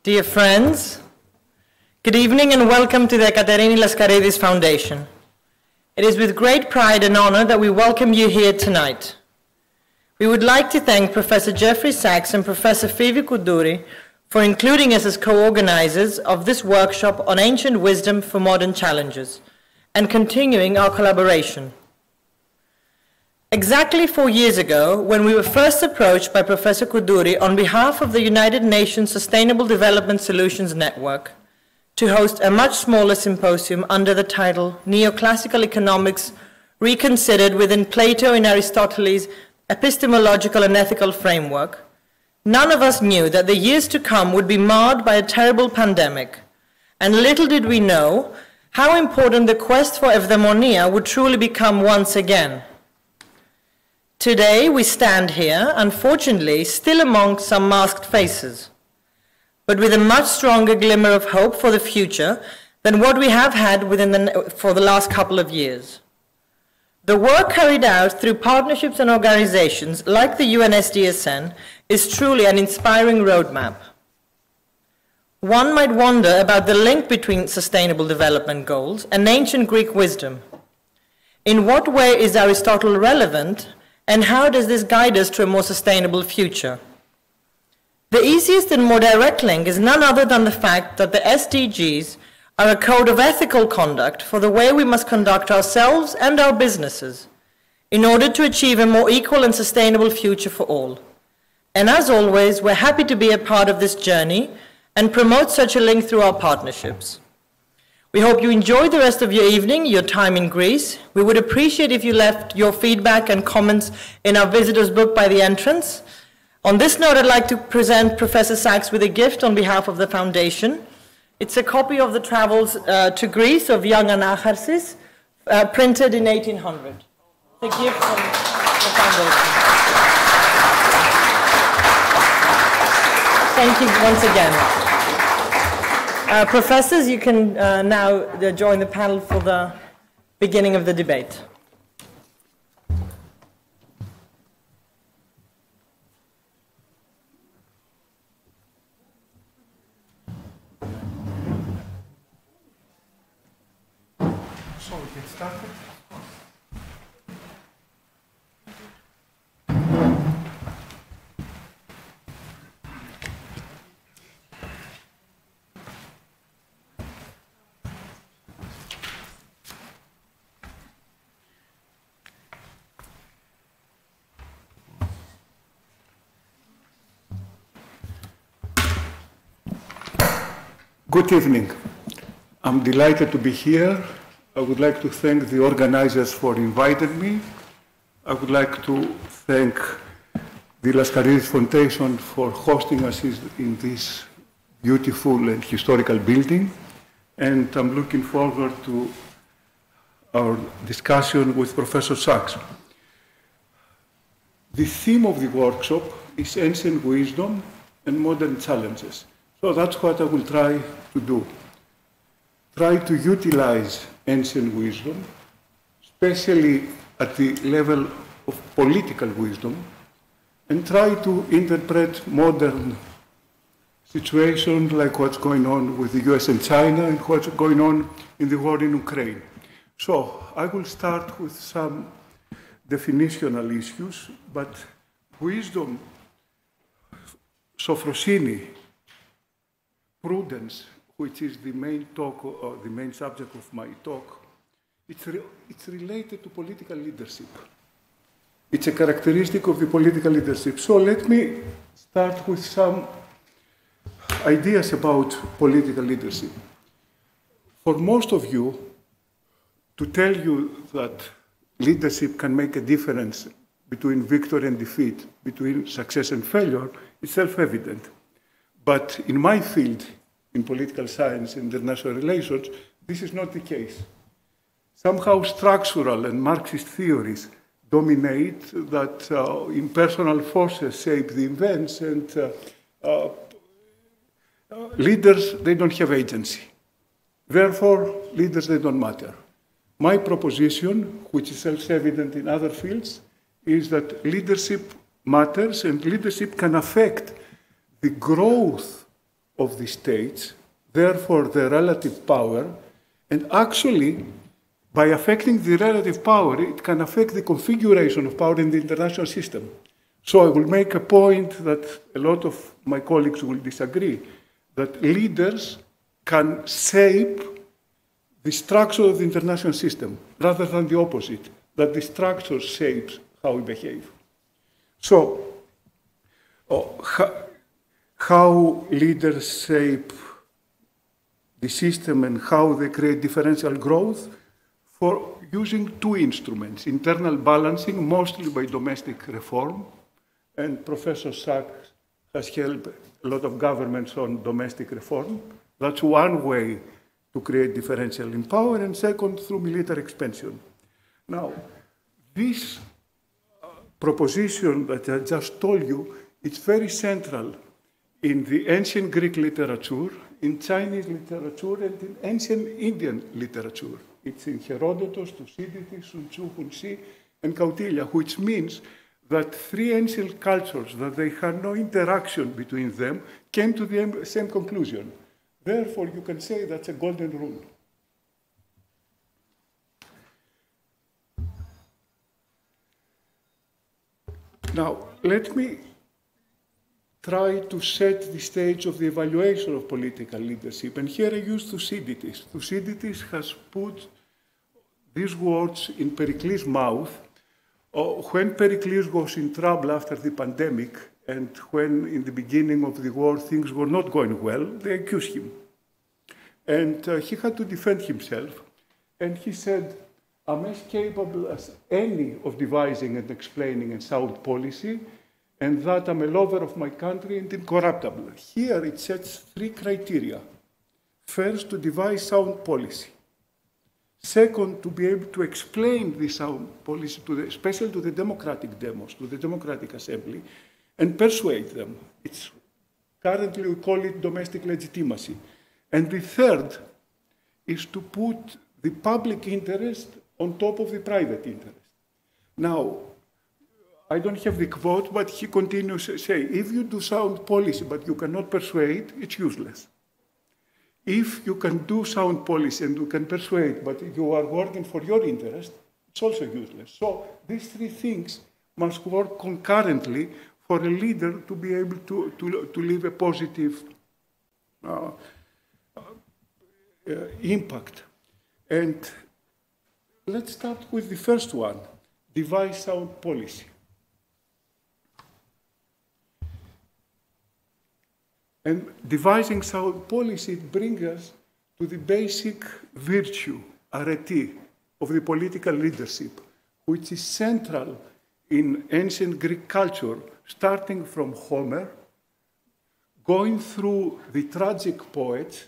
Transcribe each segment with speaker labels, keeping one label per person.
Speaker 1: Dear friends, good evening and welcome to the Aikaterini Laskaridi Foundation. It is with great pride and honor that we welcome you here tonight. We would like to thank Professor Jeffrey Sachs and Professor Phoebe Koudouri for including us as co-organizers of this workshop on ancient wisdom for modern challenges and continuing our collaboration. Exactly 4 years ago, when we were first approached by Professor Koudouri on behalf of the United Nations Sustainable Development Solutions Network to host a much smaller symposium under the title Neoclassical Economics Reconsidered within Plato and Aristotle's Epistemological and Ethical Framework, none of us knew that the years to come would be marred by a terrible pandemic, and little did we know how important the quest for eudaimonia would truly become once again. Today, we stand here, unfortunately, still among some masked faces, but with a much stronger glimmer of hope for the future than what we have had for the last couple of years. The work carried out through partnerships and organizations like the UNSDSN is truly an inspiring roadmap. One might wonder about the link between sustainable development goals and ancient Greek wisdom. In what way is Aristotle relevant? And how does this guide us to a more sustainable future? The easiest and more direct link is none other than the fact that the SDGs are a code of ethical conduct for the way we must conduct ourselves and our businesses in order to achieve a more equal and sustainable future for all. And as always, we're happy to be a part of this journey and promote such a link through our partnerships. We hope you enjoy the rest of your evening, your time in Greece. We would appreciate if you left your feedback and comments in our visitor's book by the entrance. On this note, I'd like to present Professor Sachs with a gift on behalf of the Foundation. It's a copy of the Travels to Greece of Young Anacharsis, printed in 1800. The gift from the Foundation. Thank you once again. Professors, you can now join the panel for the beginning of the debate.
Speaker 2: So we get started. Good evening. I'm delighted to be here. I would like to thank the organizers for inviting me. I would like to thank the Laskaridi Foundation for hosting us in this beautiful and historical building. And I'm looking forward to our discussion with Professor Sachs. The theme of the workshop is ancient wisdom and modern challenges. So that's what I will try to do. Try to utilize ancient wisdom, especially at the level of political wisdom, and try to interpret modern situations like what's going on with the US and China and what's going on in the war in Ukraine. So I will start with some definitional issues, but wisdom, sophrosini, Prudence, which is the main talk or the main subject of my talk, it's related to political leadership. It's a characteristic of the political leadership. So let me start with some ideas about political leadership. For most of you, to tell you that leadership can make a difference between victory and defeat, between success and failure, is self-evident. But in my field, in political science and international relations, this is not the case. Somehow structural and Marxist theories dominate that impersonal forces shape the events and leaders, they don't have agency. Therefore, leaders, they don't matter. My proposition, which is self-evident in other fields, is that leadership matters and leadership can affect the growth of the states, therefore the relative power, and actually, by affecting the relative power, it can affect the configuration of power in the international system. So I will make a point that a lot of my colleagues will disagree, that leaders can shape the structure of the international system, rather than the opposite, that the structure shapes how we behave. So, how leaders shape the system and how they create differential growth for using two instruments, internal balancing, mostly by domestic reform, and Professor Sachs has helped a lot of governments on domestic reform. That's one way to create differential in power, and second, through military expansion. Now, this proposition that I just told you, it's very central in the ancient Greek literature, in Chinese literature, and in ancient Indian literature. It's in Herodotus, Thucydides, Sun Tzu, Hunzi, and Kautilya, which means that three ancient cultures, that they had no interaction between them, came to the same conclusion. Therefore, you can say that's a golden rule. Now, let me try to set the stage of the evaluation of political leadership. And here I use Thucydides. Thucydides has put these words in Pericles' mouth when Pericles was in trouble after the pandemic, and when in the beginning of the war things were not going well, they accused him. And he had to defend himself. And he said, I'm as capable as any of devising and explaining a sound policy, and that I'm a lover of my country and incorruptible. Here it sets three criteria. First, to devise sound policy. Second, to be able to explain the sound policy, especially to the democratic demos, to the democratic assembly, and persuade them. It's currently we call it domestic legitimacy. And the third is to put the public interest on top of the private interest. Now, I don't have the quote, but he continues to say, if you do sound policy but you cannot persuade, it's useless. If you can do sound policy and you can persuade, but you are working for your interest, it's also useless. So these three things must work concurrently for a leader to be able to leave a positive impact. And let's start with the first one, devise sound policy. And devising sound policy brings us to the basic virtue, arete, of the political leadership, which is central in ancient Greek culture, starting from Homer, going through the tragic poets,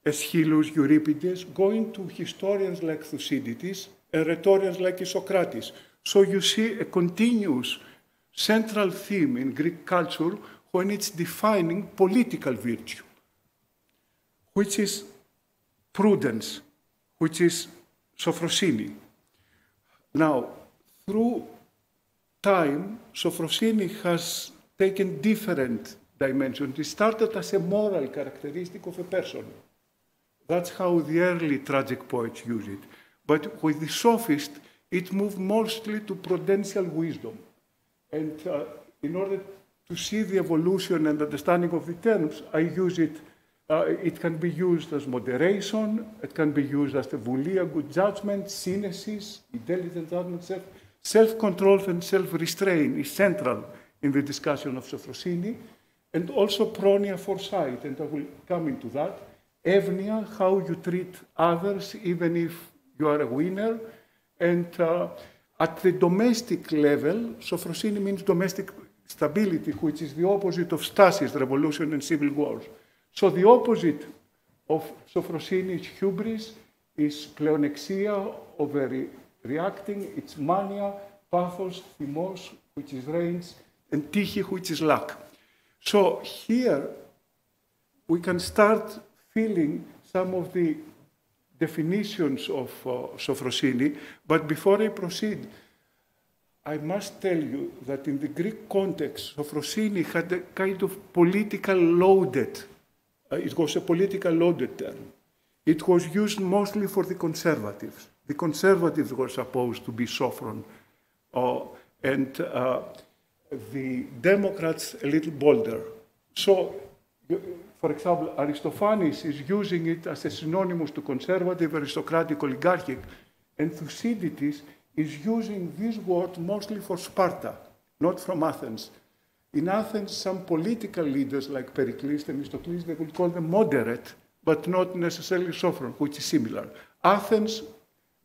Speaker 2: Aeschylus, Euripides, going to historians like Thucydides and rhetoricians like Socrates. So you see a continuous central theme in Greek culture when it's defining political virtue, which is prudence, which is sophrosini. Now, through time, sophrosini has taken different dimensions. It started as a moral characteristic of a person. That's how the early tragic poets use it. But with the sophist, it moved mostly to prudential wisdom. And in order to see the evolution and understanding of the terms, I use it. It can be used as moderation. It can be used as the voulia, good judgment, synesis, intelligent judgment, self-control and self-restraint is central in the discussion of sophrosini, and also pronia, foresight, and I will come into that. Evnia, how you treat others, even if you are a winner. And at the domestic level, sophrosini means domestic stability, which is the opposite of stasis, revolution, and civil wars. So the opposite of sophrosini is hubris, is pleonexia, overreacting, it's mania, pathos, thymos, which is rage, and tύχη, which is lack. So here we can start feeling some of the definitions of sophrosini, but before I proceed, I must tell you that in the Greek context, Sophrosini had a kind of political loaded, it was a political loaded term. It was used mostly for the conservatives. The conservatives were supposed to be Sophron, and the Democrats a little bolder. So, for example, Aristophanes is using it as a synonymous to conservative, aristocratic, oligarchic, and Thucydides is using this word mostly for Sparta, not from Athens. In Athens, some political leaders like Pericles, Themistocles, they would call them moderate, but not necessarily Sophron, which is similar. Athens,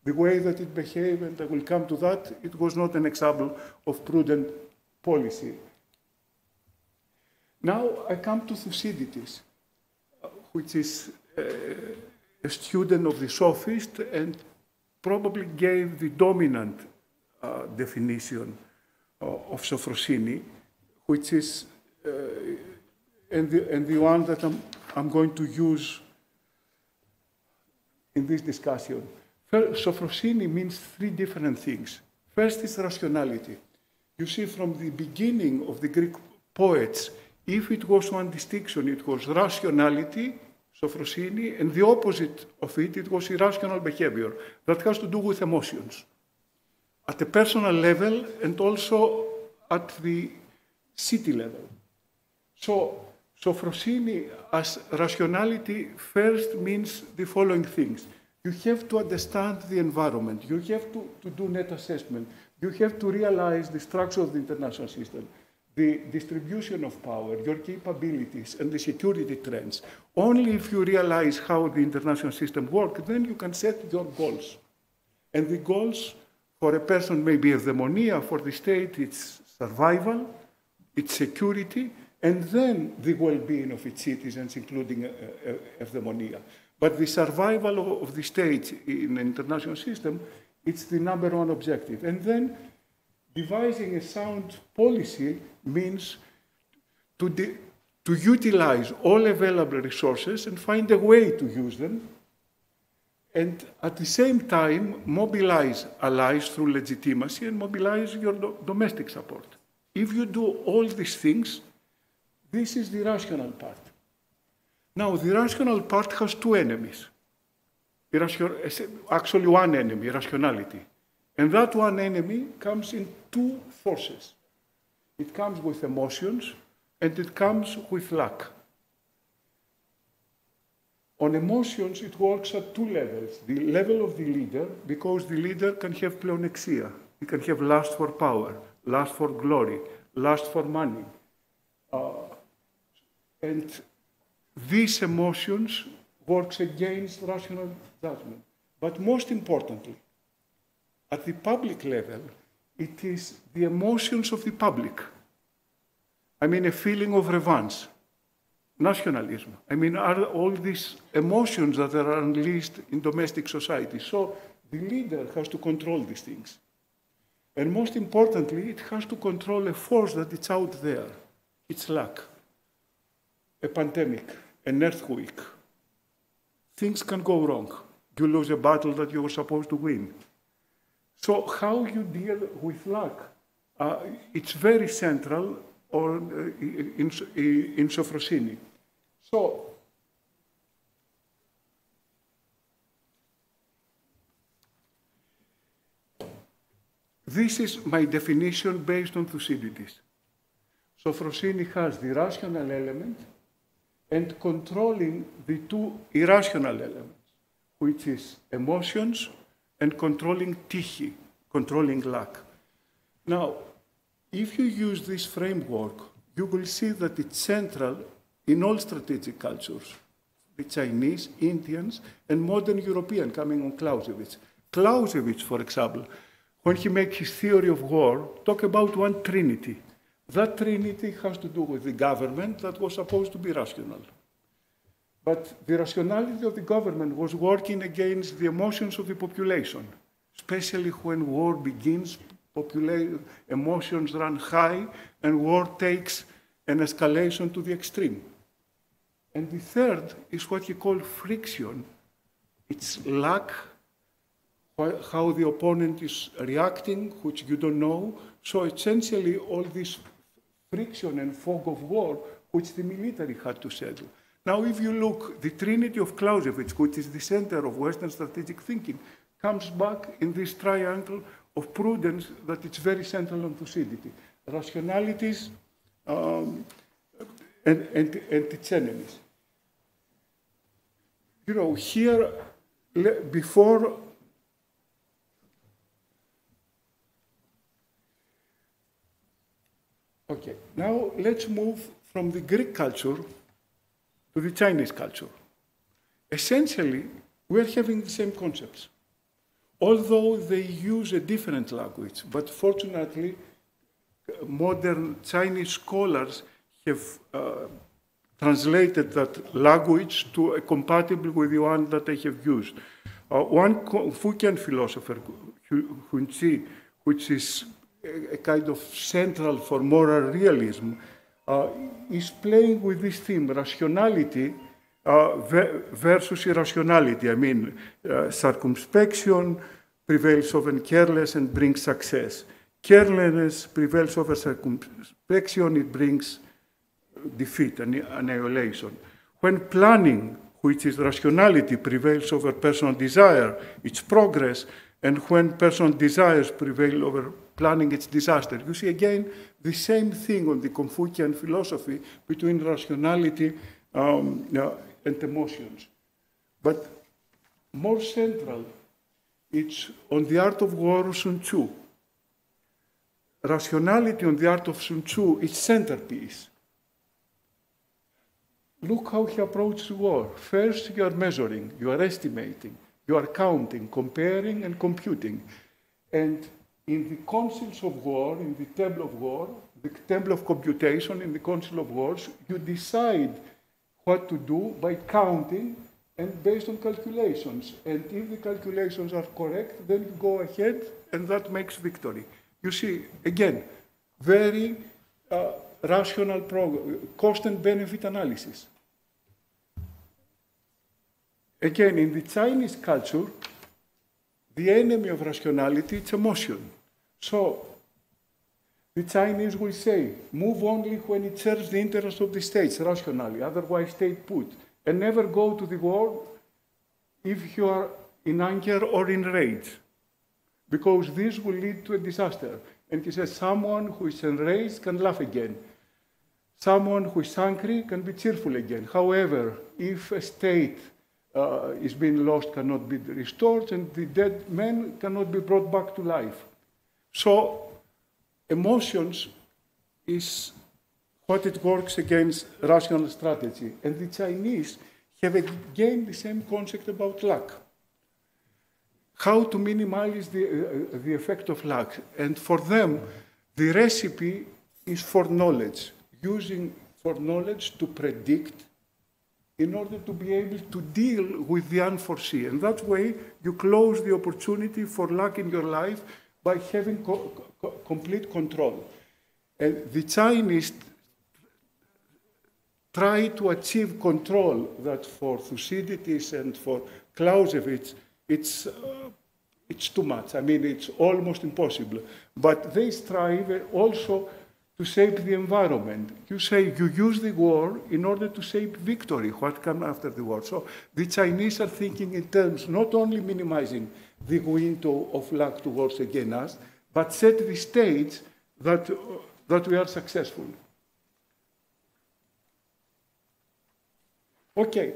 Speaker 2: the way that it behaved, and I will come to that, it was not an example of prudent policy. Now I come to Thucydides, which is a student of the sophist and probably gave the dominant definition of Sophrosini, which is and the one that I'm going to use in this discussion. Sophrosini means three different things. First is rationality. You see, from the beginning of the Greek poets, if it was one distinction, it was rationality, Sophrosini, and the opposite of it, it was irrational behavior. That has to do with emotions, at a personal level and also at the city level. So, Sophrosini as rationality first means the following things. You have to understand the environment. You have to do net assessment. You have to realize the structure of the international system, the distribution of power, your capabilities, and the security trends. Only if you realize how the international system works, then you can set your goals. And the goals for a person may be eudaimonia, for the state it's survival, its security, and then the well-being of its citizens, including eudaimonia. But the survival of the state in an international system, it's the number one objective. And then devising a sound policy means to utilize all available resources and find a way to use them, and at the same time mobilize allies through legitimacy and mobilize your domestic support. If you do all these things, this is the rational part. Now, the rational part has two enemies. Actually, one enemy, rationality. And that one enemy comes in two forces. It comes with emotions, and it comes with luck. On emotions, it works at two levels. The level of the leader, because the leader can have pleonexia. He can have lust for power, lust for glory, lust for money. And these emotions works against rational judgment. But most importantly, at the public level, it is the emotions of the public. I mean, a feeling of revenge, nationalism. I mean, are all these emotions that are unleashed in domestic society. So the leader has to control these things. And most importantly, it has to control a force that is out there. It's luck, a pandemic, an earthquake. Things can go wrong. You lose a battle that you were supposed to win. So how you deal with luck, it's very central in Sophrosini. So, this is my definition based on Thucydides. Sophrosini has the rational element and controlling the two irrational elements, which is emotions and controlling tyichi, controlling luck. Now, if you use this framework, you will see that it's central in all strategic cultures, the Chinese, Indians, and modern European, coming on Clausewitz. Clausewitz, for example, when he makes his theory of war, talk about one trinity. That trinity has to do with the government that was supposed to be rational. But the rationality of the government was working against the emotions of the population, especially when war begins, emotions run high, and war takes an escalation to the extreme. And the third is what you call friction. It's luck how the opponent is reacting, which you don't know. So essentially, all this friction and fog of war, which the military had to settle. Now, if you look, the Trinity of Clausewitz, which is the center of Western strategic thinking, comes back in this triangle of prudence that it's very central on Thucydide. Rationalities and its enemies. You know, here, before okay, now let's move from the Greek culture to the Chinese culture. Essentially, we're having the same concepts, although they use a different language. But fortunately, modern Chinese scholars have translated that language to a compatible with the one that they have used. One Confucian philosopher, Hunzi, which is a kind of central for moral realism, is playing with this theme, rationality versus irrationality. I mean, circumspection prevails over carelessness and brings success. Carelessness prevails over circumspection, it brings defeat and annihilation. When planning, which is rationality, prevails over personal desire, it's progress, and when personal desires prevail over planning, it's disaster. You see, again, the same thing on the Confucian philosophy between rationality and emotions. But more central, it's on the art of war, Sun Tzu. Rationality on the art of Sun Tzu is centerpiece. Look how he approaches war. First, you are measuring, you are estimating, you are counting, comparing, and computing. And in the councils of war, in the table of war, the table of computation, in the council of wars, you decide what to do by counting and based on calculations. And if the calculations are correct, then you go ahead, and that makes victory. You see, again, very rational cost and benefit analysis. Again, in the Chinese culture, the enemy of rationality is emotion. So, the Chinese will say, move only when it serves the interest of the states rationally, otherwise stay put, and never go to the war if you are in anger or in rage, because this will lead to a disaster. And he says, someone who is enraged can laugh again. Someone who is angry can be cheerful again. However, if a state is being lost, cannot be restored, and the dead men cannot be brought back to life. So, emotions is what it works against rational strategy. And the Chinese have again the same concept about luck. How to minimize the effect of luck. And for them, the recipe is for knowledge, using for knowledge to predict in order to be able to deal with the unforeseen. And that way, you close the opportunity for luck in your life by having complete control. And the Chinese try to achieve control that for Thucydides and for Clausewitz, it's too much. I mean, it's almost impossible. But they strive also to shape the environment. You say you use the war in order to shape victory, what comes after the war. So the Chinese are thinking in terms not only minimizing the window of luck towards against us, but set the stage that we are successful. Okay,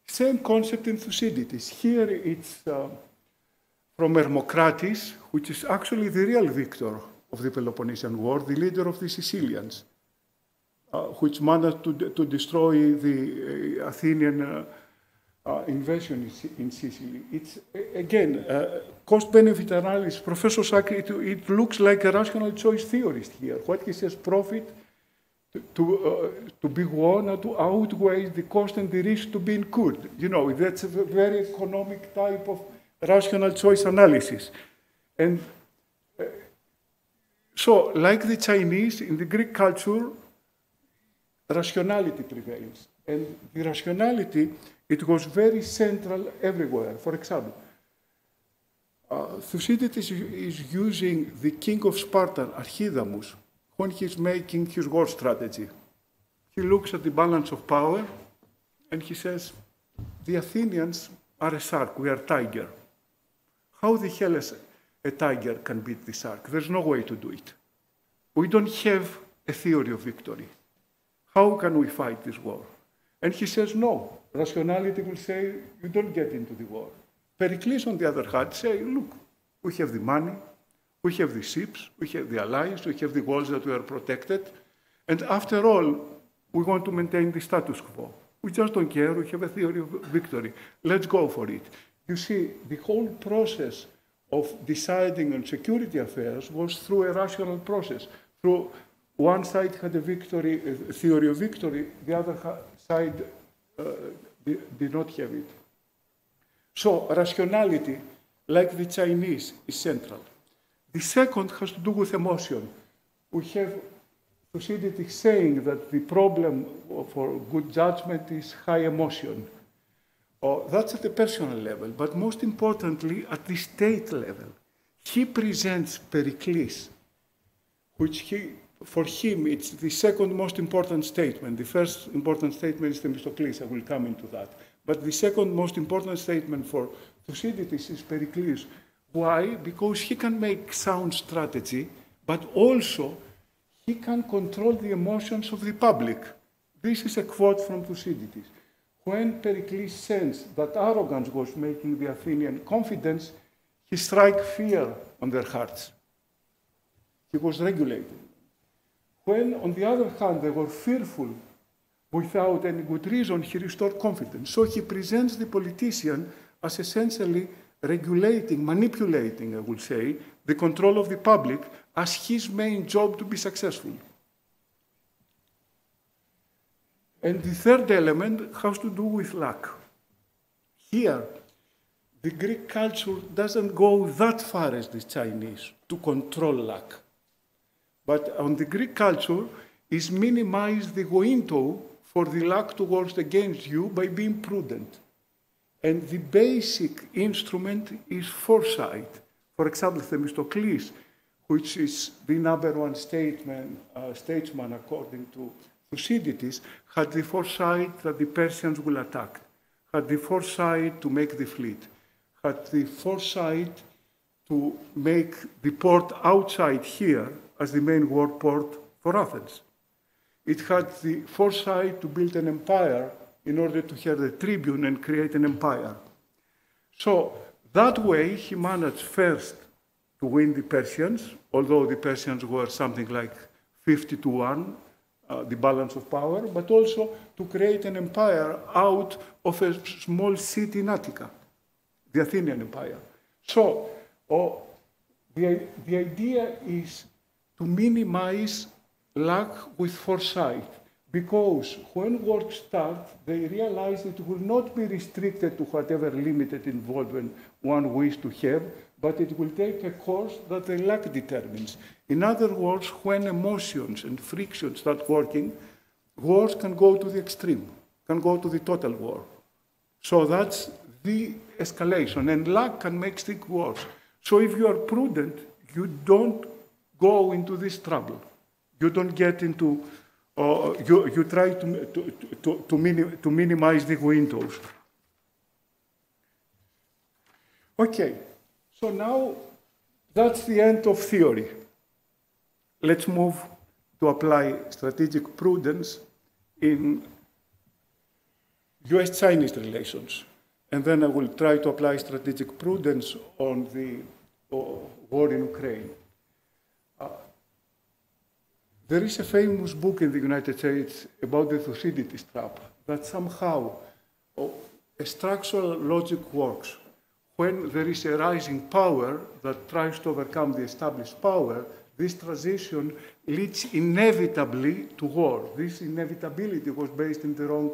Speaker 2: same concept in Thucydides. Here it's from Hermocrates, which is actually the real victor of the Peloponnesian War, the leader of the Sicilians, which managed to destroy the Athenian invasion in Sicily. It's, again, cost-benefit analysis. Professor Sachs, it looks like a rational choice theorist here. What he says, profit to be won outweighs the cost and the risk to be incurred. You know, that's a very economic type of rational choice analysis. And so, like the Chinese, in the Greek culture, rationality prevails. And the rationality, it was very central everywhere. For example, Thucydides is using the king of Sparta, Archidamus, when he's making his war strategy. He looks at the balance of power and he says, the Athenians are a shark, we are a tiger. How the hell is a tiger can beat the shark? There's no way to do it. We don't have a theory of victory. How can we fight this war? And he says, no, rationality will say, you don't get into the war. Pericles, on the other hand, say, look, we have the money, we have the ships, we have the allies, we have the walls that we are protected, and after all, we want to maintain the status quo. We just don't care, we have a theory of victory. Let's go for it. You see, the whole process of deciding on security affairs was through a rational process. Through one side had a victory, a theory of victory, the other side did not have it. So rationality, like the Chinese, is central. The second has to do with emotion. We have Thucydides saying that the problem for good judgment is high emotion. That's at the personal level, but most importantly, at the state level. He presents Pericles, which for him, it's the second most important statement. The first important statement is Themistocles, I will come into that. But the second most important statement for Thucydides is Pericles. Why? Because he can make sound strategy, but also he can control the emotions of the public. This is a quote from Thucydides. When Pericles sensed that arrogance was making the Athenian confidence, he struck fear on their hearts. He was regulating. When, on the other hand, they were fearful without any good reason, he restored confidence. So he presents the politician as essentially regulating, manipulating, I would say, the control of the public as his main job to be successful. And the third element has to do with luck. Here, the Greek culture doesn't go that far as the Chinese to control luck. But on the Greek culture is minimize the gointo for the luck to work against you by being prudent. And the basic instrument is foresight. For example, Themistocles, which is the number one statesman according to Thucydides, had the foresight that the Persians will attack, had the foresight to make the fleet, had the foresight to make the port outside here as the main war port for Athens. It had the foresight to build an empire in order to have the tribune and create an empire. So that way he managed first to win the Persians, although the Persians were something like 50-1, the balance of power, but also to create an empire out of a small city in Attica, the Athenian Empire. So the idea is to minimize luck with foresight, because when wars start, they realize it will not be restricted to whatever limited involvement one wishes to have, but it will take a course that the luck determines. In other words, when emotions and friction start working, wars can go to the extreme, can go to the total war. So that's the escalation, and luck can make things worse. So if you are prudent, you don't go into this trouble. You don't get into, you try to minimize the windows. Okay, so now that's the end of theory. Let's move to apply strategic prudence in US-Chinese relations. And then I will try to apply strategic prudence on the war in Ukraine. There is a famous book in the United States about the Thucydides trap, that somehow a structural logic works. When there is a rising power that tries to overcome the established power, this transition leads inevitably to war. This inevitability was based in the wrong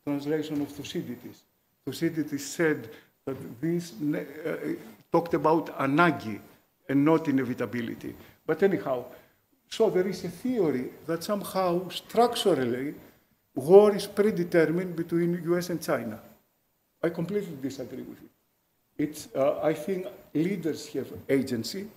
Speaker 2: translation of Thucydides. Thucydides said that this talked about anagi and not inevitability. But anyhow, so there is a theory that somehow structurally war is predetermined between US and China. I completely disagree with it. I think leaders have agency,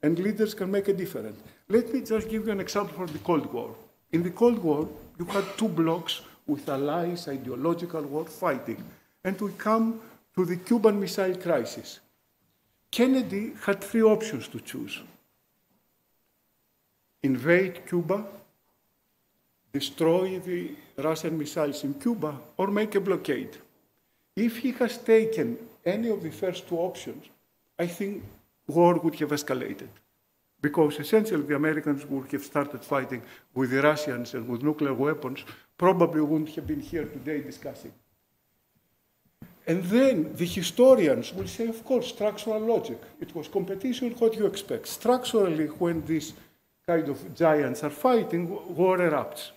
Speaker 2: and leaders can make a difference. Let me just give you an example from the Cold War. In the Cold War, you had two blocs with allies, ideological war, fighting. And we come to the Cuban Missile Crisis. Kennedy had three options to choose: invade Cuba, destroy the Russian missiles in Cuba, or make a blockade. If he has taken any of the first two options, I think war would have escalated, because essentially the Americans would have started fighting with the Russians and with nuclear weapons, probably wouldn't have been here today discussing. And then the historians will say, of course, structural logic. It was competition, what do you expect? Structurally, when these kind of giants are fighting, war erupts.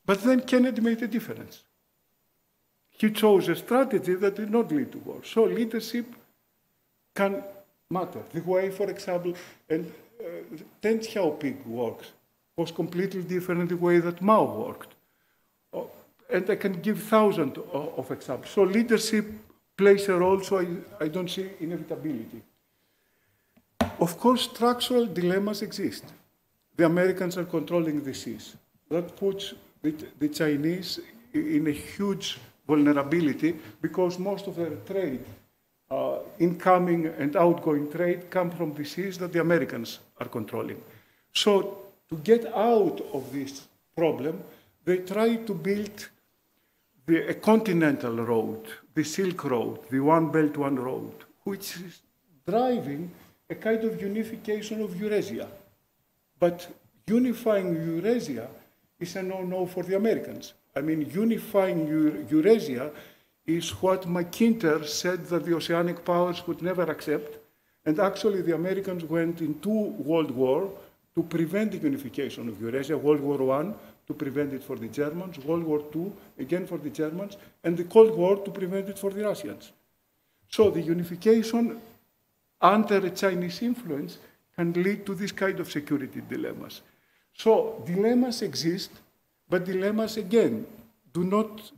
Speaker 2: But then Kennedy made a difference. He chose a strategy that did not lead to war. So leadership can matter. The way, for example, and Deng Xiaoping works was completely different than the way that Mao worked. And I can give thousands of examples. So leadership plays a role, so I don't see inevitability. Of course, structural dilemmas exist. The Americans are controlling the seas. That puts the Chinese in a huge vulnerability, because most of their trade, incoming and outgoing trade, come from the seas that the Americans are controlling. So to get out of this problem, they try to build a continental road, the Silk Road, the One Belt, One Road, which is driving a kind of unification of Eurasia. But unifying Eurasia is a no-no for the Americans. I mean, unifying Eurasia is what McIntyre said that the oceanic powers would never accept. And actually, the Americans went into World War to prevent the unification of Eurasia. World War I, to prevent it for the Germans. World War II, again for the Germans. And the Cold War to prevent it for the Russians. So the unification under a Chinese influence can lead to this kind of security dilemmas. So dilemmas exist, but dilemmas, again, do not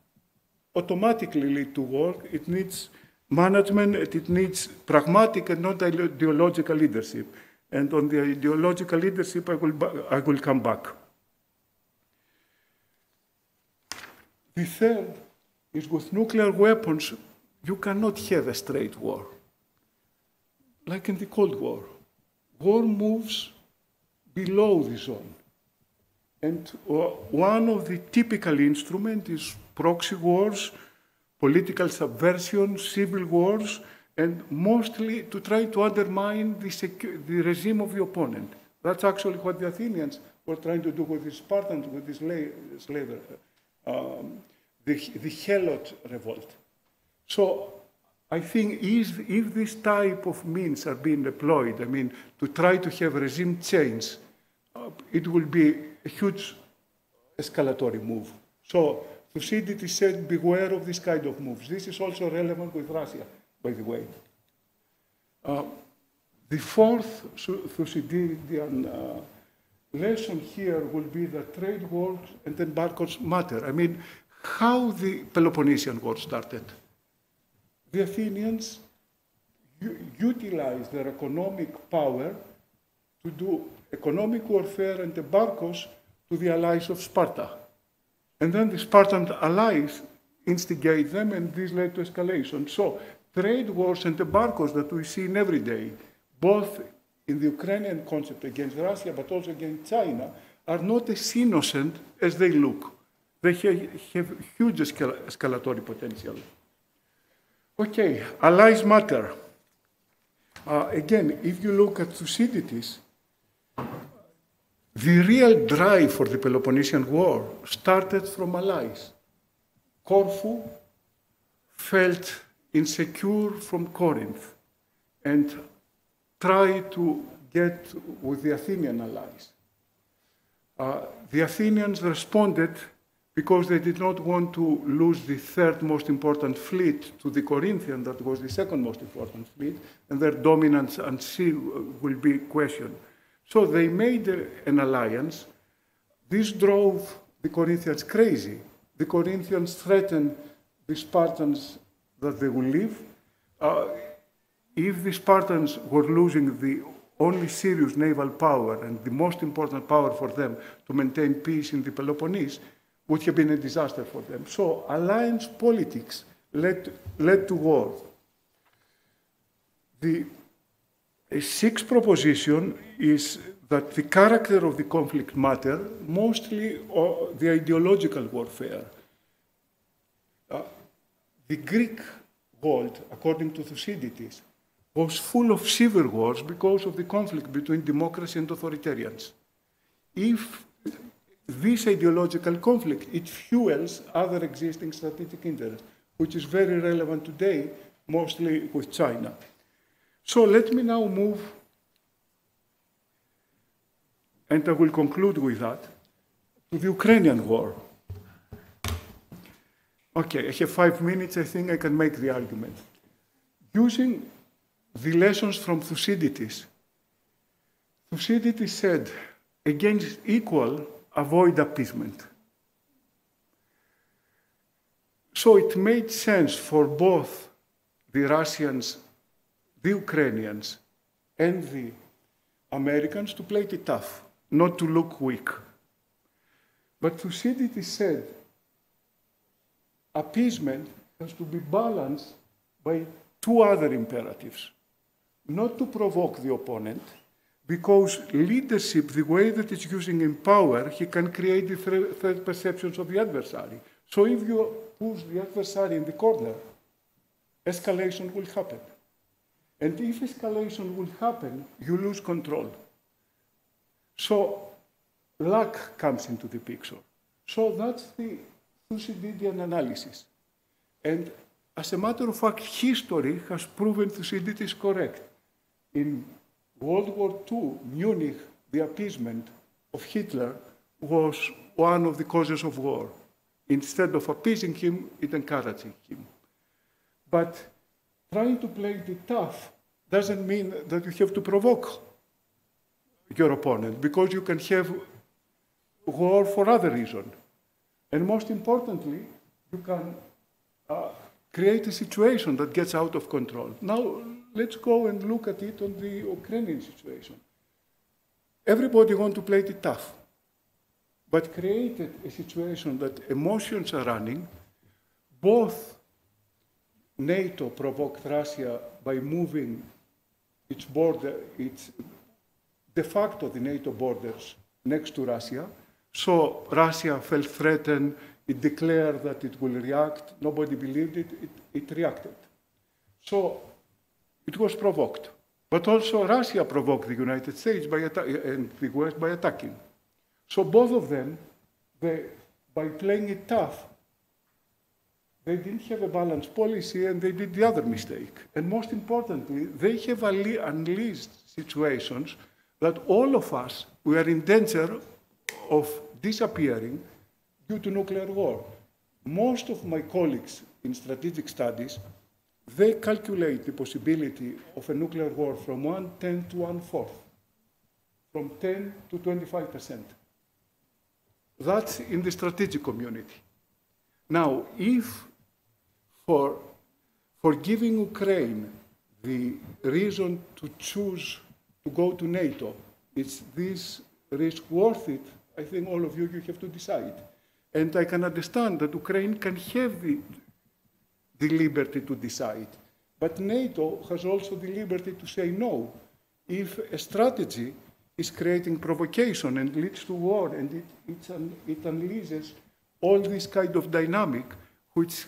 Speaker 2: automatically lead to war. It needs management, it needs pragmatic and not ideological leadership. And on the ideological leadership, I will come back. The third is, with nuclear weapons, you cannot have a straight war. Like in the Cold War. War moves below the zone. And one of the typical instruments is proxy wars, political subversion, civil wars, and mostly to try to undermine the regime of the opponent. That's actually what the Athenians were trying to do with the Spartans, with the slavery, the Helot revolt. So I think if this type of means are being deployed, I mean, to try to have regime change, it will be a huge escalatory move. So Thucydides said, beware of this kind of moves. This is also relevant with Russia, by the way. The fourth Thucydidean lesson here will be that trade wars and embargoes matter. I mean, how the Peloponnesian War started. The Athenians utilized their economic power to do economic warfare and embargoes to the allies of Sparta. And then the Spartan allies instigate them, and this led to escalation. So trade wars and embargoes that we see in every day, both in the Ukrainian concept against Russia, but also against China, are not as innocent as they look. They have huge escalatory potential. Okay, allies matter. Again, if you look at Thucydides, the real drive for the Peloponnesian War started from allies. Corfu felt insecure from Corinth and tried to get with the Athenian allies. The Athenians responded because they did not want to lose the third most important fleet to the Corinthian, that was the second most important fleet, and their dominance at sea will be questioned. So they made an alliance. This drove the Corinthians crazy. The Corinthians threatened the Spartans that they will leave. if the Spartans were losing the only serious naval power and the most important power for them to maintain peace in the Peloponnese, would have been a disaster for them. So alliance politics led to war. The sixth proposition is that the character of the conflict matter, mostly the ideological warfare. The Greek world, according to Thucydides, was full of civil wars because of the conflict between democracy and authoritarians. If this ideological conflict, it fuels other existing strategic interests, which is very relevant today, mostly with China. So let me now move, and I will conclude with that, to the Ukrainian war. Okay, I have 5 minutes, I think I can make the argument. Using the lessons from Thucydides, Thucydides said, against equal, avoid appeasement. So it made sense for both the Russians, the Ukrainians, and the Americans to play it tough, not to look weak. But Thucydides said, appeasement has to be balanced by two other imperatives. Not to provoke the opponent, because leadership, the way that it's using in power, he can create the third perceptions of the adversary. So if you push the adversary in the corner, escalation will happen. And if escalation will happen, you lose control. So luck comes into the picture. So that's the Thucydidean analysis. And as a matter of fact, history has proven Thucydides correct. In World War II, Munich, the appeasement of Hitler was one of the causes of war. Instead of appeasing him, it encouraged him. But trying to play the tough doesn't mean that you have to provoke your opponent, because you can have war for other reasons. And most importantly, you can create a situation that gets out of control. Now, let's go and look at it on the Ukrainian situation. Everybody wants to play it tough, but created a situation that emotions are running. Both NATO provoked Russia by moving its border, its de facto the NATO borders next to Russia. So Russia felt threatened. It declared that it will react. Nobody believed it. It reacted. So it was provoked. But also Russia provoked the United States and the West by attacking. So both of them, by playing it tough, they didn't have a balanced policy, and they did the other mistake. And most importantly, they have unleashed situations that all of us, we are in danger of disappearing due to nuclear war. Most of my colleagues in strategic studies, they calculate the possibility of a nuclear war from 1/10 to 1/4, from 10 to 25%. That's in the strategic community. Now, if for giving Ukraine the reason to choose to go to NATO, is this risk worth it? I think all of you have to decide. And I can understand that Ukraine can have the liberty to decide. But NATO has also the liberty to say no. If a strategy is creating provocation and leads to war, and it unleashes all this kind of dynamic, which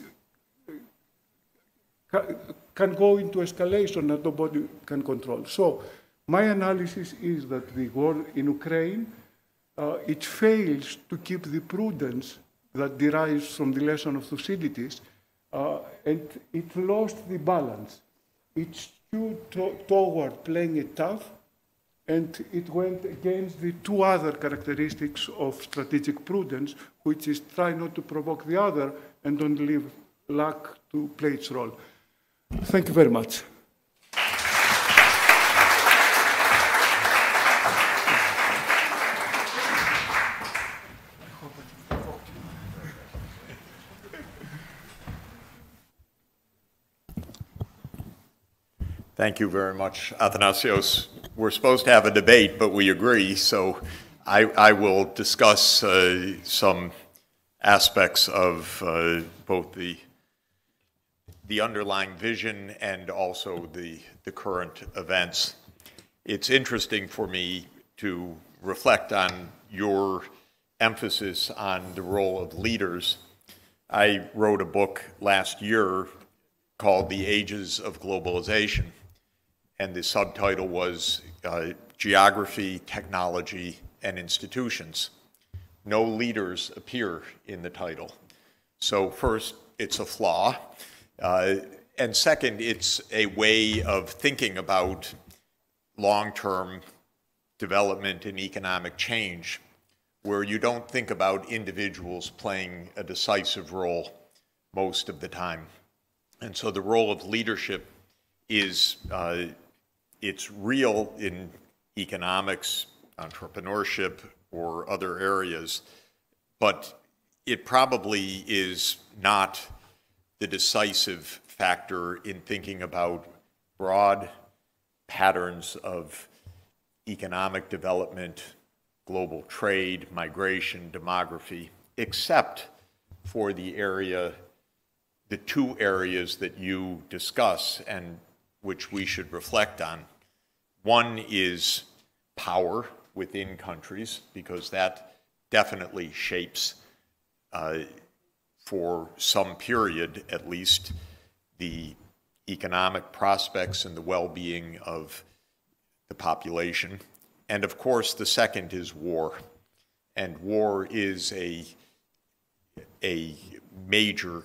Speaker 2: can go into escalation that nobody can control. So my analysis is that the war in Ukraine, it fails to keep the prudence that derives from the lesson of Thucydides, and it lost the balance. It skewed toward playing it tough, and it went against the two other characteristics of strategic prudence, which is try not to provoke the other and don't leave luck to play its role. Thank you very much.
Speaker 3: Thank you very much, Athanasios. We're supposed to have a debate, but we agree, so I will discuss some aspects of both the underlying vision and also the current events. It's interesting for me to reflect on your emphasis on the role of leaders. I wrote a book last year called The Ages of Globalization, and the subtitle was Geography, Technology, and Institutions. No leaders appear in the title. So first, it's a flaw. And second, it's a way of thinking about long-term development and economic change where you don't think about individuals playing a decisive role most of the time. And so the role of leadership is, it's real in economics, entrepreneurship, or other areas, but it probably is not the decisive factor in thinking about broad patterns of economic development, global trade, migration, demography, except for the two areas that you discuss and which we should reflect on. One is power within countries, because that definitely shapes, for some period at least, the economic prospects and the well-being of the population. And of course, the second is war. And war is a major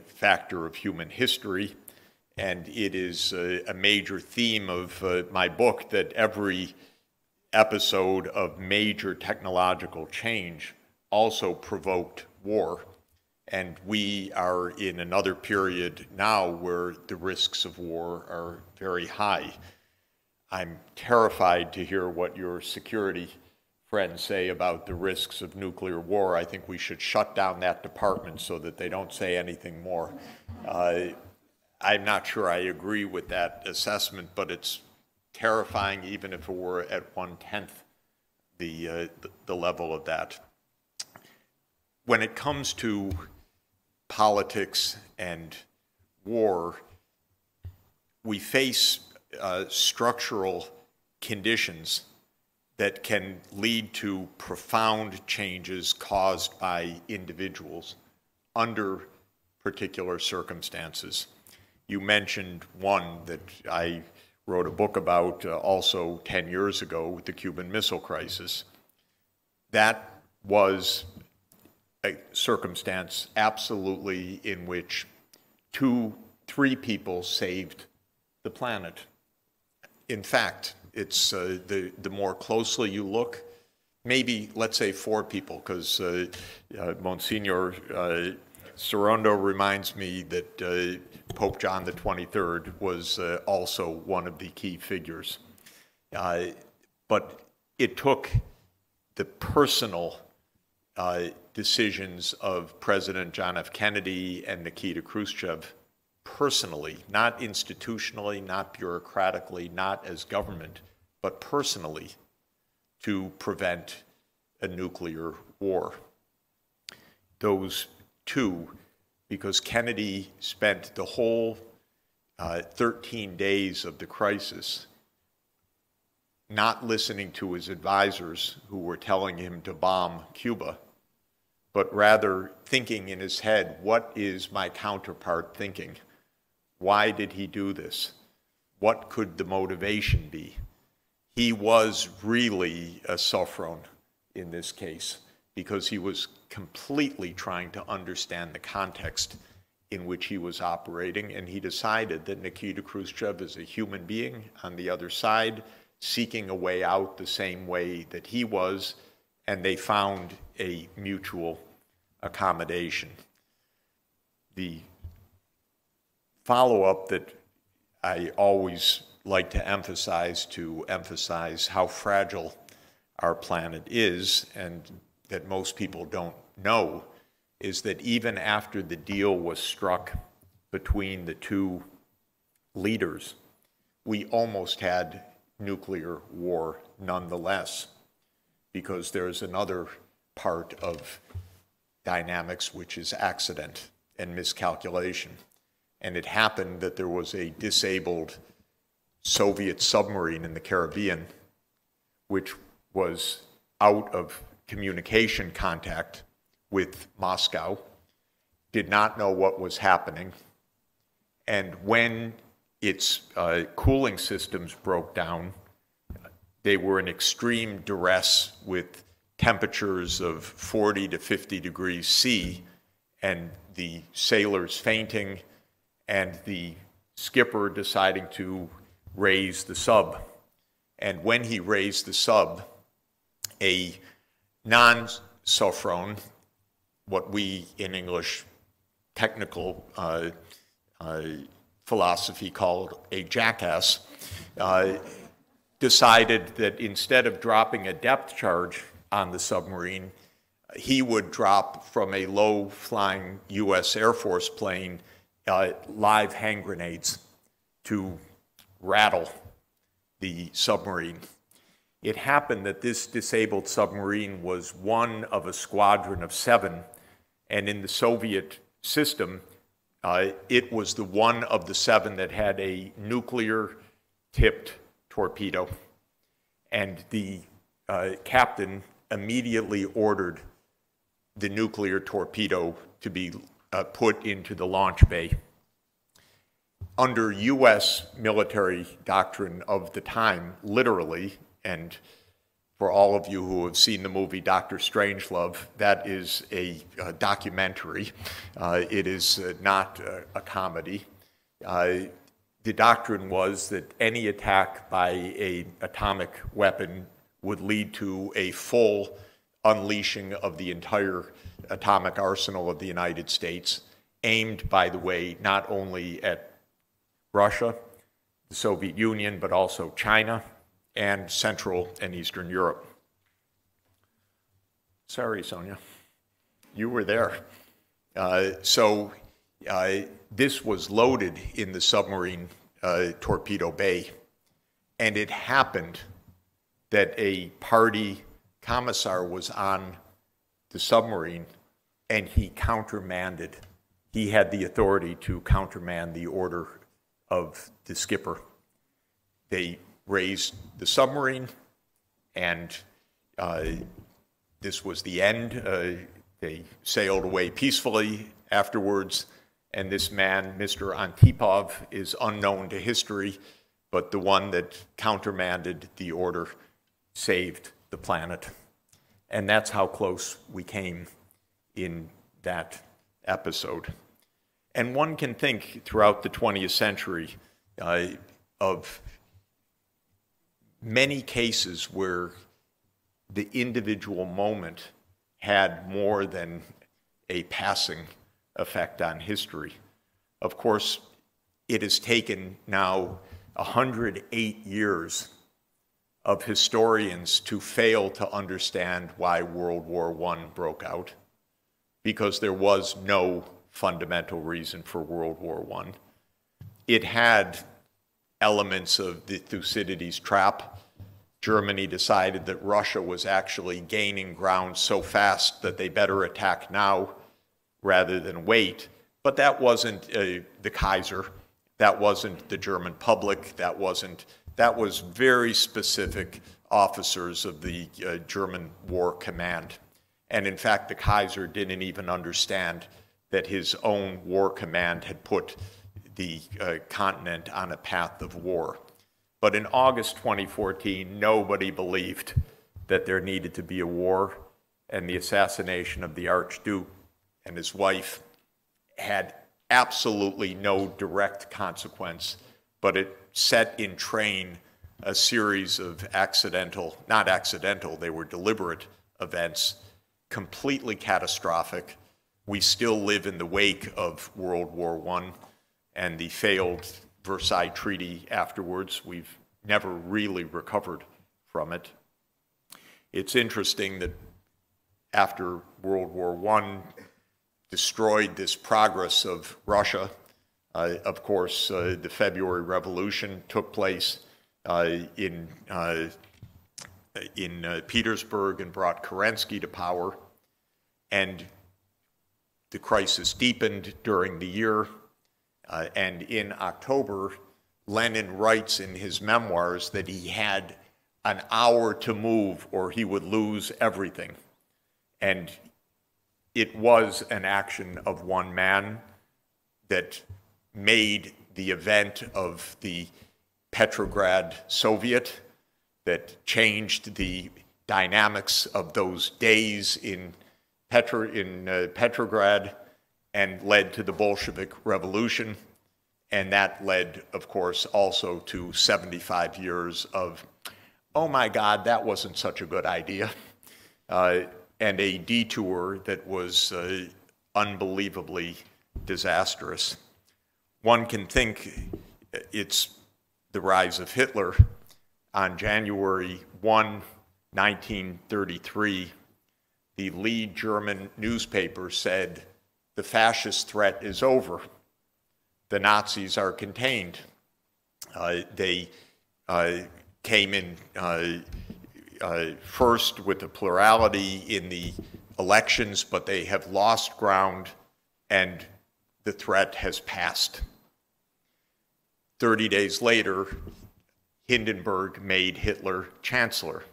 Speaker 3: factor of human history. And it is a major theme of my book that every episode of major technological change also provoked war. And we are in another period now where the risks of war are very high. I'm terrified to hear what your security friends say about the risks of nuclear war. I think we should shut down that department so that they don't say anything more. I'm not sure I agree with that assessment, but it's terrifying even if it were at 1/10 the level of that. When it comes to politics and war, we face structural conditions that can lead to profound changes caused by individuals under particular circumstances. You mentioned one that I wrote a book about also 10 years ago, the Cuban Missile Crisis. That was a circumstance absolutely in which 2-3 people saved the planet. In fact, it's the more closely you look, maybe let's say 4 people, because Monsignor Sorondo reminds me that Pope John XXIII was also one of the key figures. But it took the personal decisions of President John F. Kennedy and Nikita Khrushchev personally, not institutionally, not bureaucratically, not as government, but personally, to prevent a nuclear war. Those two, because Kennedy spent the whole 13 days of the crisis not listening to his advisors who were telling him to bomb Cuba, but rather thinking in his head, what is my counterpart thinking? Why did he do this? What could the motivation be? He was really a sophron in this case, because he was completely trying to understand the context in which he was operating, and he decided that Nikita Khrushchev is a human being on the other side, seeking a way out the same way that he was, and they found a mutual accommodation. The follow-up that I always like to emphasize how fragile our planet is, and that most people don't know, is that even after the deal was struck between the two leaders, we almost had nuclear war nonetheless, because there's another part of dynamics, which is accident and miscalculation. And it happened that there was a disabled Soviet submarine in the Caribbean, which was out of communication contact with Moscow, did not know what was happening, and when its cooling systems broke down, they were in extreme duress with temperatures of 40 to 50 degrees C, and the sailors fainting, and the skipper deciding to raise the sub. And when he raised the sub, a non-sophron, what we in English technical philosophy called a jackass, decided that instead of dropping a depth charge on the submarine, he would drop from a low-flying U.S. Air Force plane live hand grenades to rattle the submarine. It happened that this disabled submarine was one of a squadron of 7, and in the Soviet system, it was the one of the 7 that had a nuclear-tipped torpedo. And the captain immediately ordered the nuclear torpedo to be put into the launch bay. Under U.S. military doctrine of the time, literally, and for all of you who have seen the movie Dr. Strangelove, that is a documentary. It is not a comedy. The doctrine was that any attack by an atomic weapon would lead to a full unleashing of the entire atomic arsenal of the United States, aimed, by the way, not only at Russia, the Soviet Union, but also China, and Central and Eastern Europe. Sorry, Sonia, you were there. This was loaded in the submarine torpedo bay, and it happened that a party commissar was on the submarine, and he countermanded. He had the authority to countermand the order of the skipper. They raised the submarine, and this was the end. They sailed away peacefully afterwards, and this man, Mr. Antipov, is unknown to history, but the one that countermanded the order saved the planet. And that's how close we came in that episode. And one can think throughout the 20th century of many cases where the individual moment had more than a passing effect on history. Of course, it has taken now 108 years of historians to fail to understand why World War I broke out, because there was no fundamental reason for World War I. It had elements of the Thucydides trap. Germany decided that Russia was actually gaining ground so fast that they better attack now rather than wait. But that wasn't the Kaiser. That wasn't the German public. That was very specific officers of the German War Command. And in fact, the Kaiser didn't even understand that his own war command had put the continent on a path of war. But in August 2014, nobody believed that there needed to be a war, and the assassination of the Archduke and his wife had absolutely no direct consequence, but it set in train a series of not accidental, they were deliberate events, completely catastrophic. We still live in the wake of World War I and the failed Versailles Treaty afterwards. We've never really recovered from it. It's interesting that after World War I destroyed this progress of Russia, Of course, the February Revolution took place in Petersburg and brought Kerensky to power, and the crisis deepened during the year. And in October, Lenin writes in his memoirs that he had an hour to move or he would lose everything. And it was an action of one man that made the event of the Petrograd Soviet, that changed the dynamics of those days in Petrograd and led to the Bolshevik Revolution. And that led, of course, also to 75 years of, oh my God, that wasn't such a good idea, and a detour that was unbelievably disastrous. One can think it's the rise of Hitler. On January 1, 1933, the lead German newspaper said, "The fascist threat is over. The Nazis are contained." They came in first with a plurality in the elections, but they have lost ground and the threat has passed. 30 days later, Hindenburg made Hitler chancellor.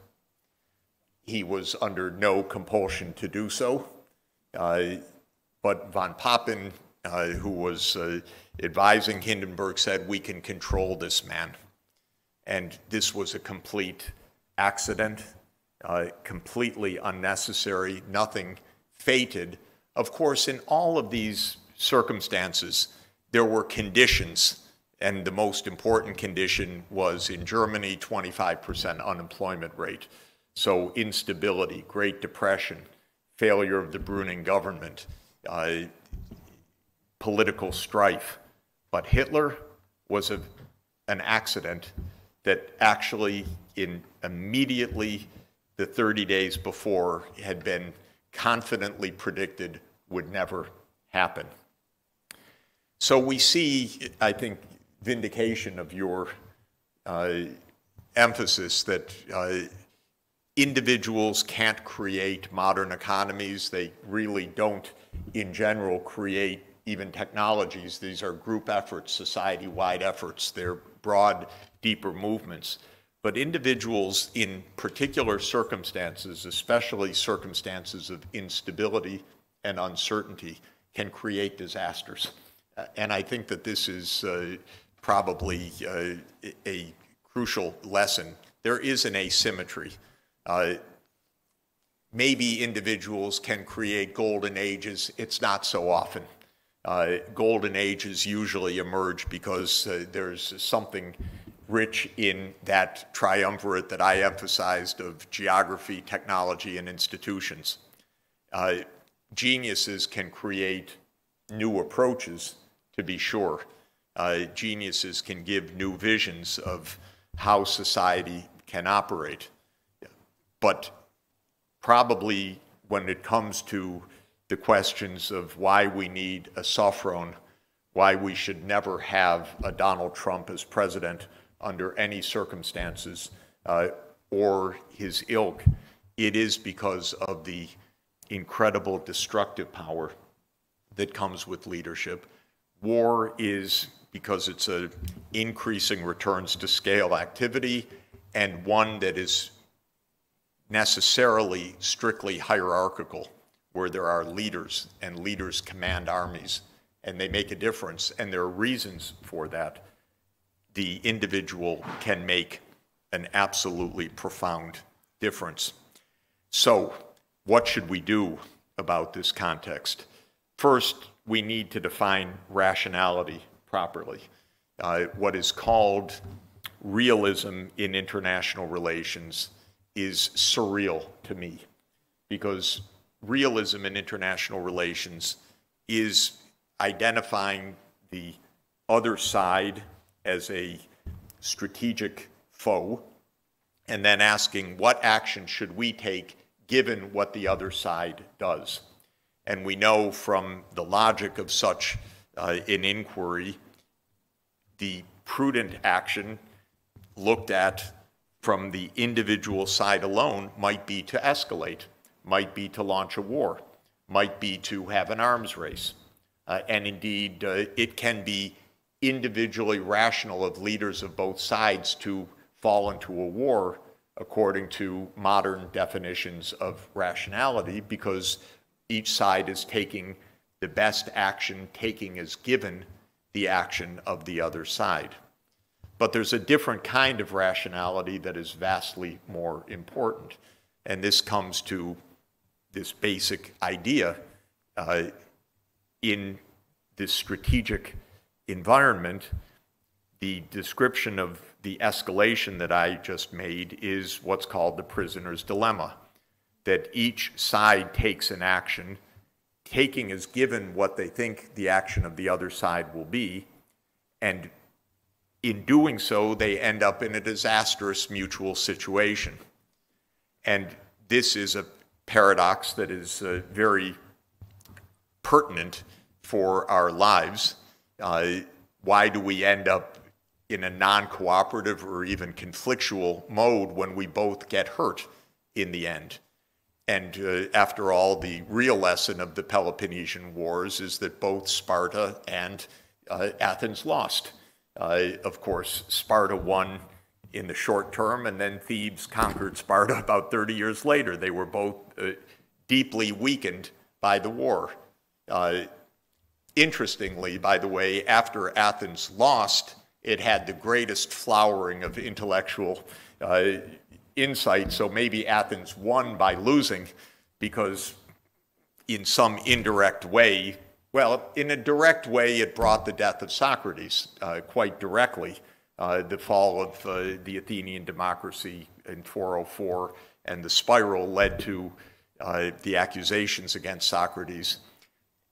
Speaker 3: He was under no compulsion to do so, but von Papen, who was advising Hindenburg, said, "We can control this man." And this was a complete accident, completely unnecessary, nothing fated. Of course, in all of these circumstances, there were conditions, and the most important condition was in Germany, 25% unemployment rate. So instability, Great Depression, failure of the Brüning government, political strife. But Hitler was an accident that actually immediately the 30 days before had been confidently predicted would never happen. So we see, I think, vindication of your emphasis that individuals can't create modern economies. They really don't, in general, create even technologies. These are group efforts, society-wide efforts. They're broad, deeper movements. But individuals in particular circumstances, especially circumstances of instability and uncertainty, can create disasters. And I think that this is probably a crucial lesson. There is an asymmetry. Maybe individuals can create golden ages. It's not so often. Golden ages usually emerge because there's something rich in that triumvirate that I emphasized of geography, technology, and institutions. Geniuses can create new approaches, to be sure. Geniuses can give new visions of how society can operate. But probably when it comes to the questions of why we need a Sofron, why we should never have a Donald Trump as president under any circumstances, or his ilk, it is because of the incredible destructive power that comes with leadership. War is because it's an increasing returns to scale activity, and one that is necessarily strictly hierarchical, where there are leaders, and leaders command armies, and they make a difference, and there are reasons for that. The individual can make an absolutely profound difference. So, what should we do about this context? First, we need to define rationality properly. What is called realism in international relations is surreal to me, because realism in international relations is identifying the other side as a strategic foe, and then asking what action should we take given what the other side does. And we know from the logic of such an inquiry the prudent action looked at from the individual side alone might be to escalate, might be to launch a war, might be to have an arms race. And indeed, it can be individually rational of leaders of both sides to fall into a war according to modern definitions of rationality, because each side is taking the best action, taking as given the action of the other side. But there's a different kind of rationality that is vastly more important. And this comes to this basic idea in this strategic environment. The description of the escalation that I just made is what's called the prisoner's dilemma, that each side takes an action, taking as given what they think the action of the other side will be, and in doing so, they end up in a disastrous mutual situation. And this is a paradox that is very pertinent for our lives. Why do we end up in a non-cooperative or even conflictual mode when we both get hurt in the end? And after all, the real lesson of the Peloponnesian Wars is that both Sparta and Athens lost. Of course, Sparta won in the short term, and then Thebes conquered Sparta about 30 years later. They were both deeply weakened by the war. Interestingly, by the way, after Athens lost, it had the greatest flowering of intellectual insight. So maybe Athens won by losing, because in some indirect way, well, in a direct way, it brought the death of Socrates quite directly, the fall of the Athenian democracy in 404, and the spiral led to the accusations against Socrates.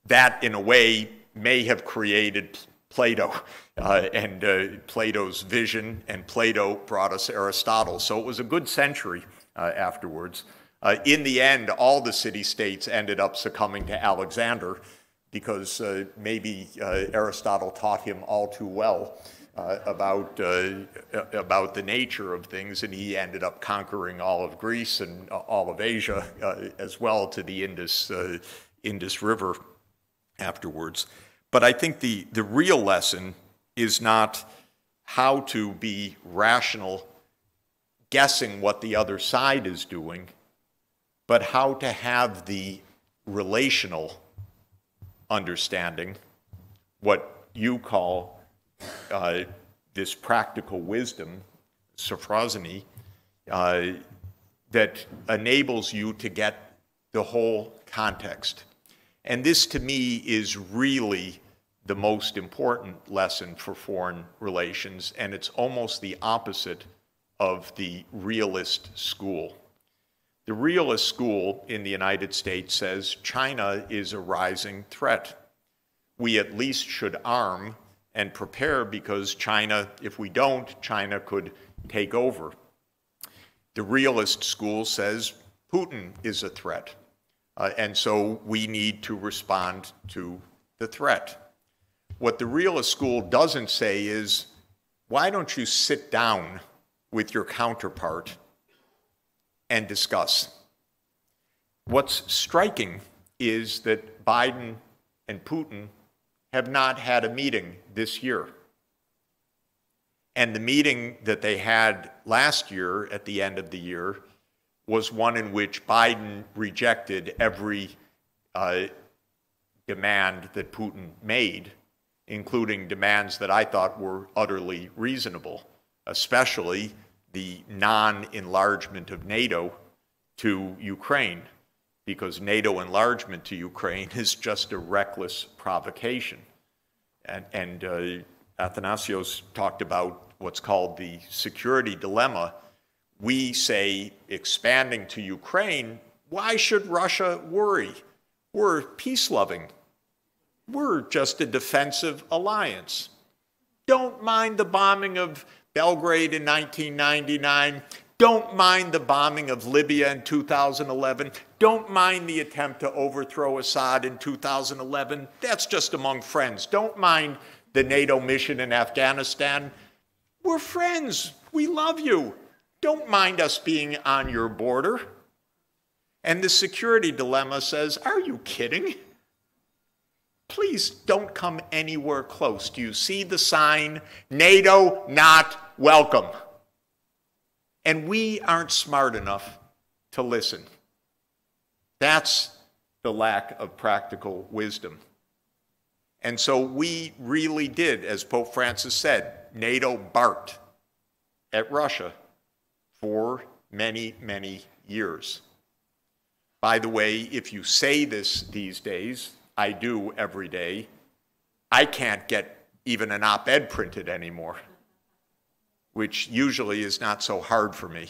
Speaker 3: That, in a way, may have created Plato and Plato's vision, and Plato brought us Aristotle. So it was a good century afterwards. In the end, all the city-states ended up succumbing to Alexander, because maybe Aristotle taught him all too well about the nature of things, and he ended up conquering all of Greece and all of Asia as well, to the Indus River afterwards. But I think the real lesson is not how to be rational, guessing what the other side is doing, but how to have the relational understanding, what you call this practical wisdom, sophrosony, that enables you to get the whole context. And this, to me, is really the most important lesson for foreign relations, and it's almost the opposite of the realist school. The realist school in the United States says China is a rising threat. We at least should arm and prepare, because China, if we don't, China could take over. The realist school says Putin is a threat, and so we need to respond to the threat. What the realist school doesn't say is, why don't you sit down with your counterpart and discuss? What's striking is that Biden and Putin have not had a meeting this year. And the meeting that they had last year, at the end of the year, was one in which Biden rejected every demand that Putin made, including demands that I thought were utterly reasonable, especially the non-enlargement of NATO to Ukraine, because NATO enlargement to Ukraine is just a reckless provocation. And Athanasios talked about what's called the security dilemma. We say, expanding to Ukraine, why should Russia worry? We're peace-loving. We're just a defensive alliance. Don't mind the bombing of Belgrade in 1999. Don't mind the bombing of Libya in 2011. Don't mind the attempt to overthrow Assad in 2011. That's just among friends. Don't mind the NATO mission in Afghanistan. We're friends. We love you. Don't mind us being on your border. And the security dilemma says, are you kidding? Please don't come anywhere close. Do you see the sign? NATO not welcome. And we aren't smart enough to listen. That's the lack of practical wisdom. And so we really did, as Pope Francis said, NATO barked at Russia for many, many years. By the way, if you say this these days, I do every day, I can't get even an op-ed printed anymore, which usually is not so hard for me.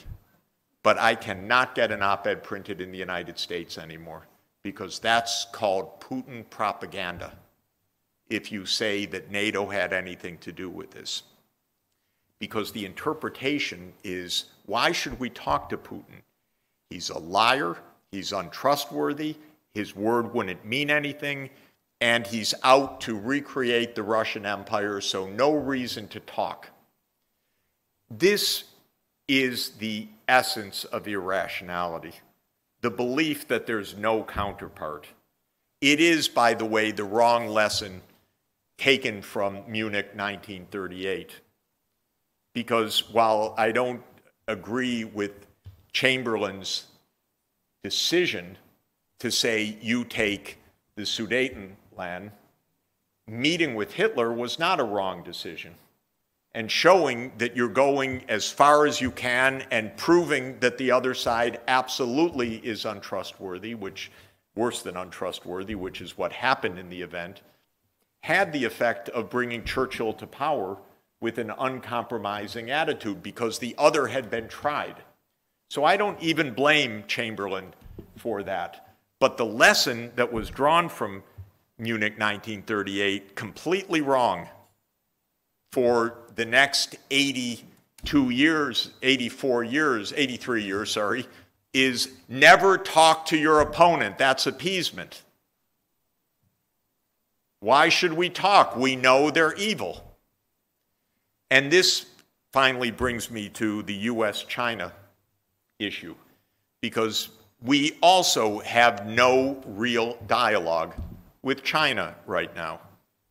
Speaker 3: But I cannot get an op-ed printed in the United States anymore, because that's called Putin propaganda if you say that NATO had anything to do with this. Because the interpretation is, why should we talk to Putin? He's a liar, he's untrustworthy, his word wouldn't mean anything, and he's out to recreate the Russian Empire, so no reason to talk. This is the essence of irrationality, the belief that there's no counterpart. It is, by the way, the wrong lesson taken from Munich 1938. Because while I don't agree with Chamberlain's decision to say, you take the Sudetenland, meeting with Hitler was not a wrong decision. And showing that you're going as far as you can and proving that the other side absolutely is untrustworthy, which, worse than untrustworthy, which is what happened in the event, had the effect of bringing Churchill to power with an uncompromising attitude, because the other had been tried. So I don't even blame Chamberlain for that. But the lesson that was drawn from Munich 1938, completely wrong, for the next 83 years, is never talk to your opponent. That's appeasement. Why should we talk? We know they're evil. And this finally brings me to the US-China issue, because we also have no real dialogue with China right now,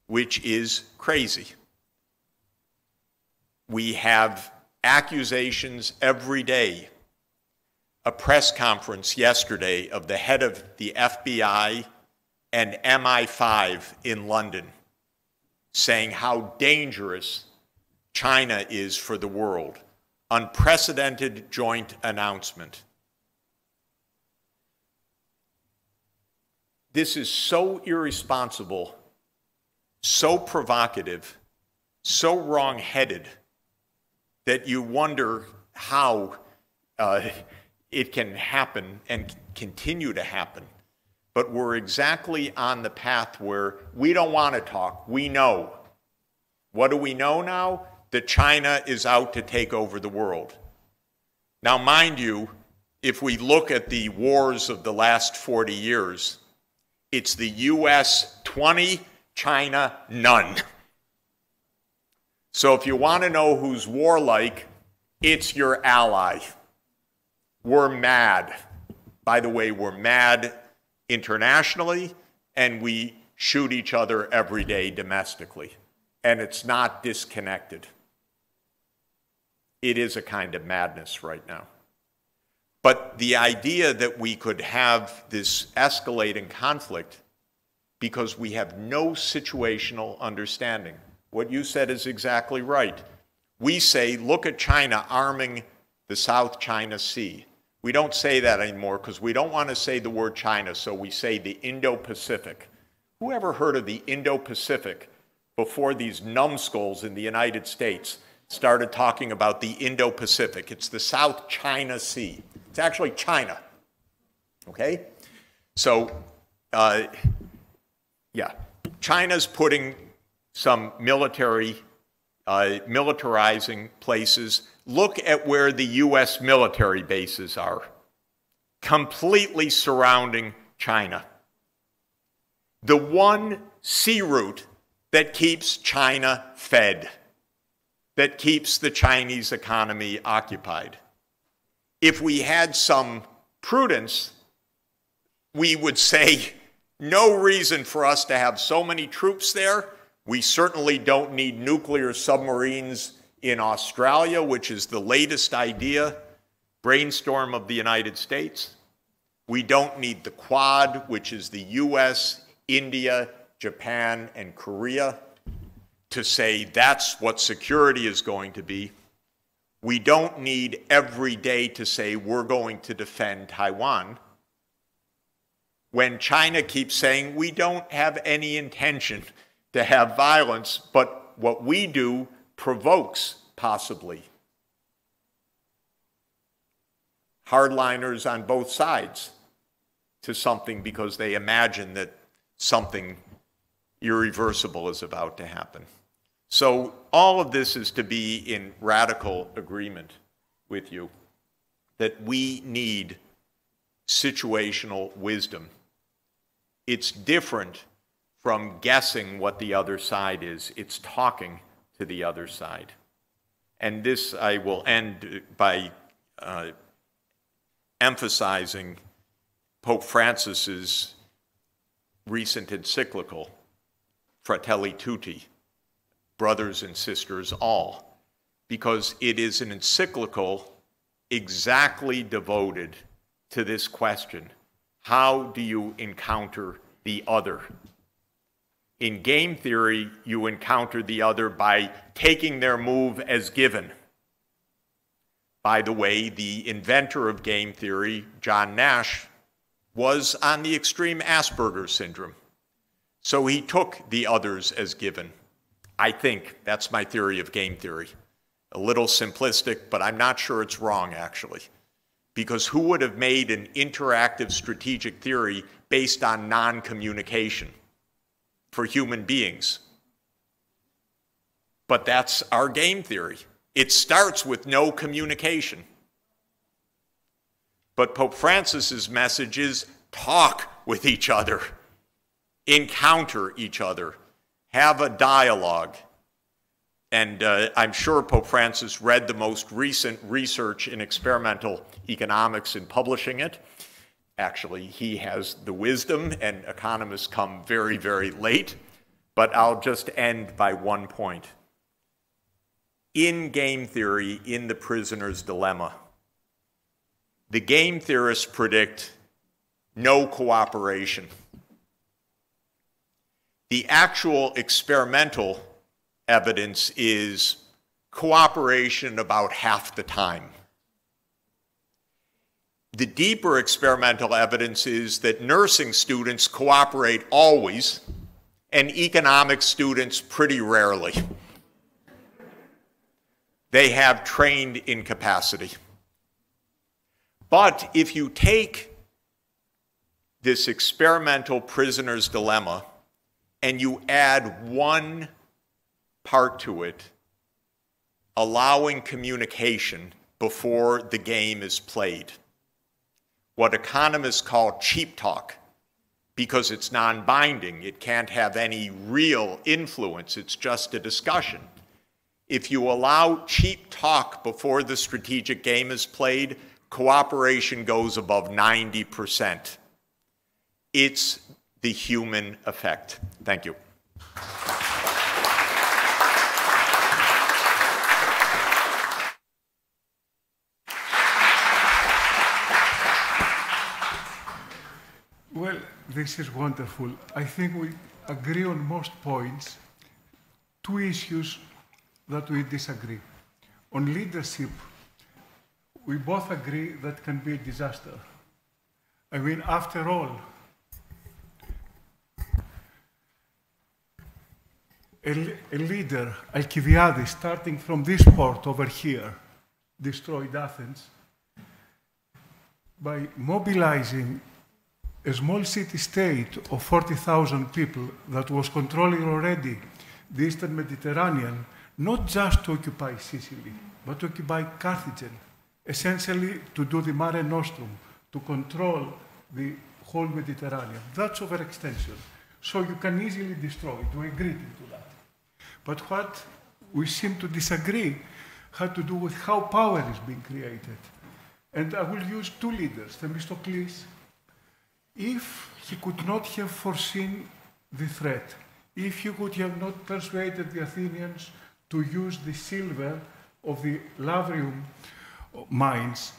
Speaker 3: which is crazy. We have accusations every day. A press conference yesterday of the head of the FBI and MI5 in London saying how dangerous China is for the world. Unprecedented joint announcement. This is so irresponsible, so provocative, so wrong-headed, that you wonder how it can happen and continue to happen. But we're exactly on the path where we don't want to talk. We know. What do we know now? That China is out to take over the world. Now, mind you, if we look at the wars of the last 40 years, it's the US 20, China none. So if you want to know who's warlike, it's your ally. We're mad. By the way, we're mad internationally, and we shoot each other every day domestically. And it's not disconnected. It is a kind of madness right now. But the idea that we could have this escalating conflict because we have no situational understanding. What you said is exactly right. We say, look at China arming the South China Sea. We don't say that anymore because we don't want to say the word China, so we say the Indo-Pacific. Who ever heard of the Indo-Pacific before these numbskulls in the United States started talking about the Indo-Pacific? It's the South China Sea. It's actually China, okay? So, yeah, China's putting some militarizing places. Look at where the US military bases are, completely surrounding China. The one sea route that keeps China fed, that keeps the Chinese economy occupied. If we had some prudence, we would say, no reason for us to have so many troops there. We certainly don't need nuclear submarines in Australia, which is the latest idea, brainstorm of the United States. We don't need the Quad, which is the US, India, Japan, and Korea, to say that's what security is going to be. We don't need every day to say we're going to defend Taiwan, when China keeps saying we don't have any intention to have violence, but what we do provokes, possibly, hardliners on both sides to something because they imagine that something irreversible is about to happen. So all of this is to be in radical agreement with you that we need situational wisdom. It's different from guessing what the other side is. It's talking to the other side. And this I will end by emphasizing Pope Francis's recent encyclical, Fratelli Tutti, brothers and sisters all, because it is an encyclical exactly devoted to this question. How do you encounter the other? In game theory, you encounter the other by taking their move as given. By the way, the inventor of game theory, John Nash, was on the extreme Asperger's syndrome. So he took the others as given. I think that's my theory of game theory. A little simplistic, but I'm not sure it's wrong, actually. Because who would have made an interactive strategic theory based on non-communication for human beings? But that's our game theory. It starts with no communication. But Pope Francis's message is talk with each other, encounter each other, have a dialogue. And I'm sure Pope Francis read the most recent research in experimental economics and publishing it. Actually, he has the wisdom, and economists come very, very late. But I'll just end by one point. In game theory, in The Prisoner's Dilemma, the game theorists predict no cooperation. The actual experimental evidence is cooperation about half the time. The deeper experimental evidence is that nursing students cooperate always, and economics students pretty rarely. They have trained incapacity. But if you take this experimental prisoner's dilemma and you add one part to it, allowing communication before the game is played, what economists call cheap talk, because it's non-binding, it can't have any real influence, it's just a discussion. If you allow cheap talk before the strategic game is played, cooperation goes above 90%. It's the human effect. Thank you.
Speaker 2: Well, this is wonderful. I think we agree on most points. Two issues that we disagree. On leadership, we both agree that can be a disaster. I mean, after all, a leader, Alcibiades, starting from this port over here, destroyed Athens by mobilizing a small city-state of 40,000 people that was controlling already the Eastern Mediterranean, not just to occupy Sicily, but to occupy Carthage, essentially to do the Mare Nostrum, to control the whole Mediterranean. That's overextension. So you can easily destroy it. We agree to that. But what we seem to disagree had to do with how power is being created. And I will use two leaders, Themistocles. If he could not have foreseen the threat, if he could have not persuaded the Athenians to use the silver of the Lavrium mines,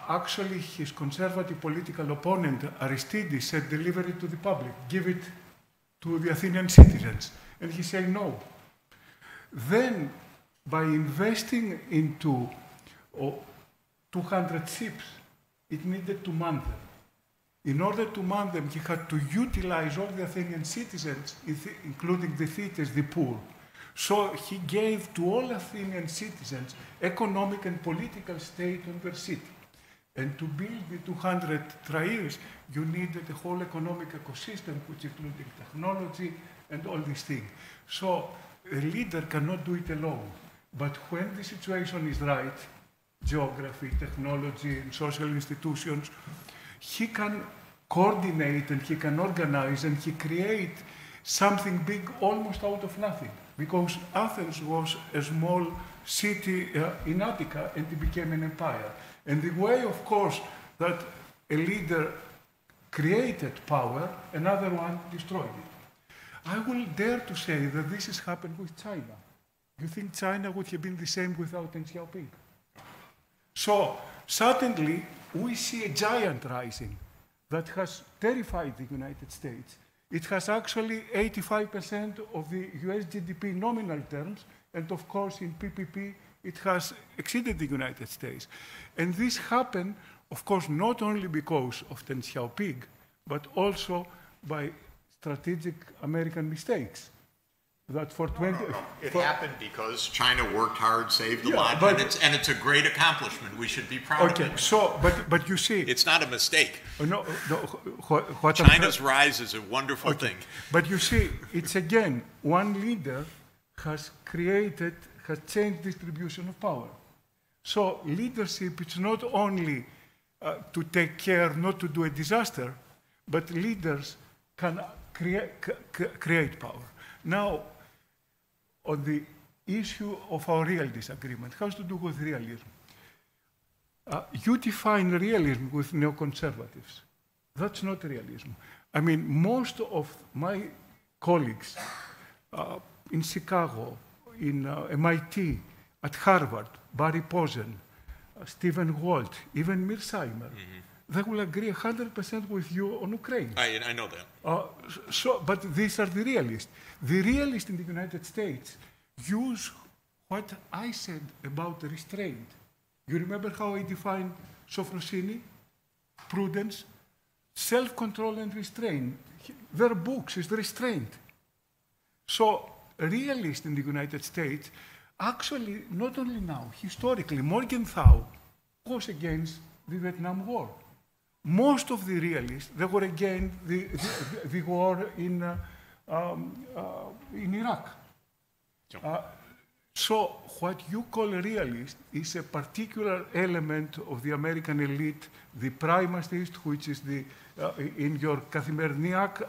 Speaker 2: actually his conservative political opponent Aristides said, deliver it to the public, give it to the Athenian citizens. And he said no. Then, by investing into 200 ships, it needed to man them. In order to man them, he had to utilize all the Athenian citizens, including the thetes, the poor. So he gave to all Athenian citizens economic and political stake in their city. And to build the 200 triers, you needed a whole economic ecosystem, which included technology and all these things. So a leader cannot do it alone. But when the situation is right, geography, technology, and social institutions, he can coordinate and he can organize and he create something big almost out of nothing. Because Athens was a small city in Attica and it became an empire. And the way, of course, that a leader created power, another one destroyed it. I will dare to say that this has happened with China. You think China would have been the same without Deng Xiaoping? So suddenly we see a giant rising that has terrified the United States. It has actually 85% of the US GDP nominal terms, and of course in PPP it has exceeded the United States. And this happened, of course, not only because of Deng Xiaoping, but also by strategic American mistakes. That for 20...
Speaker 3: It happened because China worked hard, saved a lot, and it's a great accomplishment. We should be proud of it.
Speaker 2: So, but you see...
Speaker 3: It's not a mistake.
Speaker 2: What
Speaker 3: China's rise is a wonderful thing.
Speaker 2: But you see, it's again, one leader has changed distribution of power. So leadership, it's not only to take care not to do a disaster, but leaders can create power. Now, on the issue of our real disagreement, has to do with realism. You define realism with neoconservatives. That's not realism. I mean, most of my colleagues in Chicago, in MIT, at Harvard, Barry Posen, Stephen Walt, even Mearsheimer, they will agree 100% with you on Ukraine.
Speaker 3: I know that.
Speaker 2: But these are the realists. The realists in the United States use what I said about restraint. You remember how I defined Sophrosini? Prudence, self-control and restraint. Their books is restraint. So realists in the United States, actually, not only now, historically, Morgenthau was against the Vietnam War. Most of the realists, they were against the war in Iraq. So what you call a realist is a particular element of the American elite, the primatist, which is the, in your Καθημερινιάκ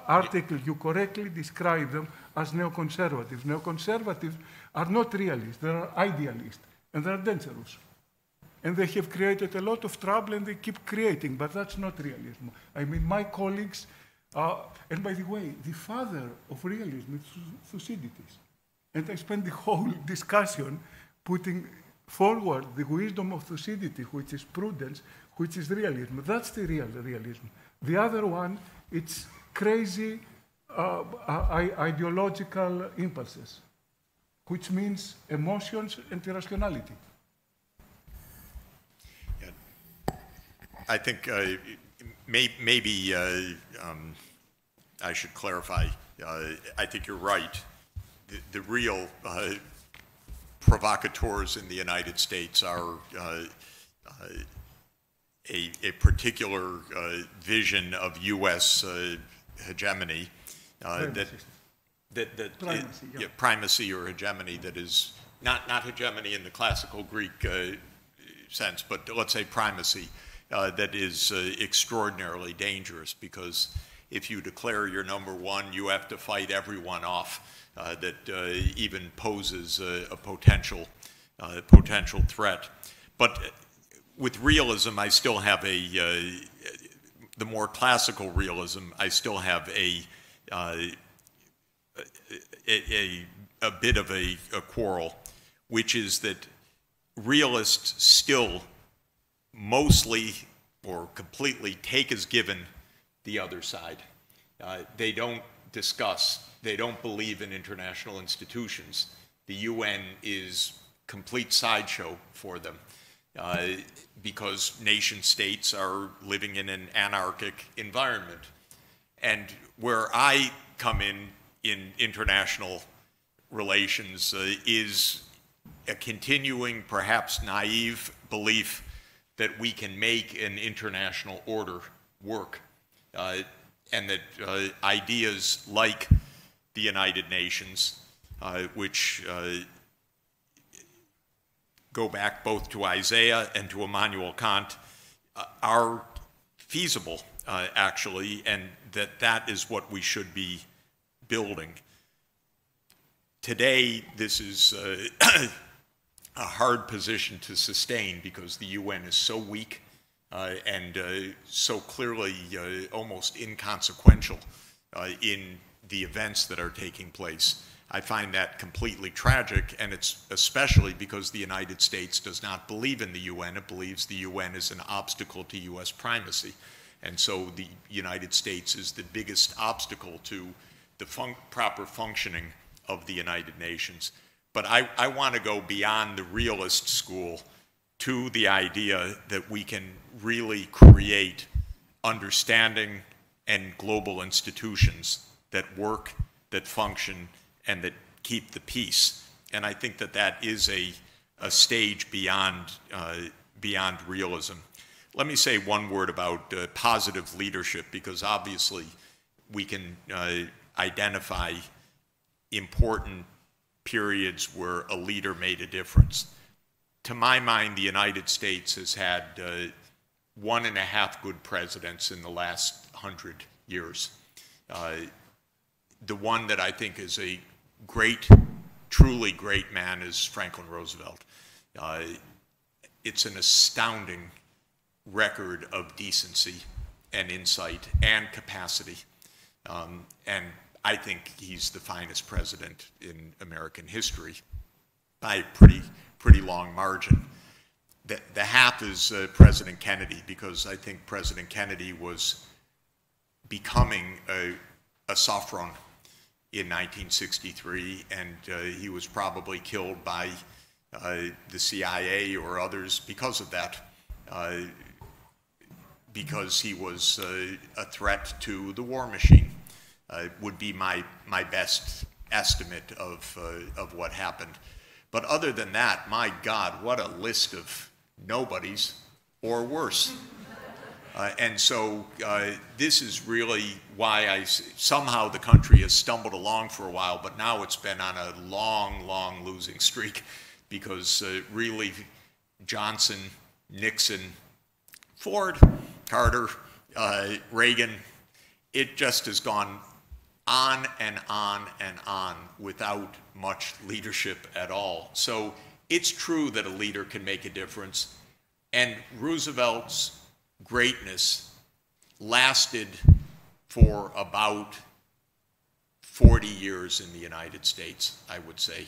Speaker 2: article, you correctly describe them as neoconservatives. Neoconservatives are not realists, they are idealists, and they are dangerous. And they have created a lot of trouble and they keep creating, but that's not realism. I mean, my colleagues, and by the way, the father of realism is Thucydides. And I spent the whole discussion putting forward the wisdom of Thucydides, which is prudence, which is realism. That's the real realism. The other one, it's crazy ideological impulses, which means emotions and irrationality.
Speaker 3: I think maybe I should clarify. I think you're right. The real provocateurs in the United States are a particular vision of U.S. hegemony, primacy or hegemony that is not hegemony in the classical Greek sense, but let's say primacy. That is extraordinarily dangerous because if you declare you're number one, you have to fight everyone off that even poses a potential threat. But with realism, I still have the more classical realism, I still have a bit of a quarrel, which is that realists still mostly or completely take as given the other side. They don't discuss, they don't believe in international institutions. The UN is complete sideshow for them because nation states are living in an anarchic environment. And where I come in international relations is a continuing, perhaps naive belief that we can make an international order work, and that ideas like the United Nations, which go back both to Isaiah and to Immanuel Kant, are feasible, actually, and that is what we should be building. Today, this is a hard position to sustain because the UN is so weak and so clearly almost inconsequential in the events that are taking place. I find that completely tragic, and it's especially because the United States does not believe in the UN. It believes the UN is an obstacle to US primacy. And so the United States is the biggest obstacle to the proper functioning of the United Nations. But I want to go beyond the realist school to the idea that we can really create understanding and global institutions that work, that function, and that keep the peace. And I think that that is a stage beyond realism. Let me say one word about positive leadership, because obviously we can identify important periods where a leader made a difference. To my mind, the United States has had 1.5 good presidents in the last 100 years. The one that I think is a great, truly great man is Franklin Roosevelt. It's an astounding record of decency and insight and capacity. And I think he's the finest president in American history by a pretty long margin. The half is President Kennedy, because I think President Kennedy was becoming a sophron in 1963, and he was probably killed by the CIA or others because of that, because he was a threat to the war machine. Would be my best estimate of what happened. But other than that, my God, what a list of nobodies, or worse. And so this is really why somehow the country has stumbled along for a while, but now it's been on a long, long losing streak, because really Johnson, Nixon, Ford, Carter, Reagan, it just has gone on and on and on without much leadership at all. So it's true that a leader can make a difference. And Roosevelt's greatness lasted for about 40 years in the United States, I would say,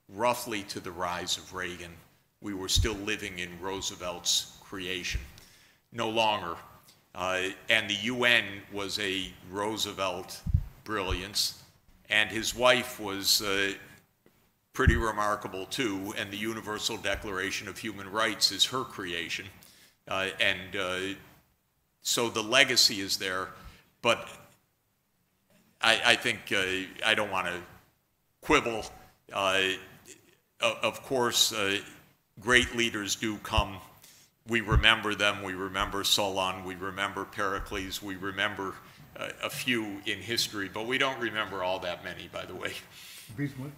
Speaker 3: roughly to the rise of Reagan. We were still living in Roosevelt's creation. No longer. And the UN was a Roosevelt brilliance, and his wife was pretty remarkable too, and the Universal Declaration of Human Rights is her creation. So the legacy is there, but I think I don't want to quibble. Of course, great leaders do come. We remember them. We remember Solon. We remember Pericles. We remember a few in history, but we don't remember all that many, by the way.
Speaker 2: Bismarck?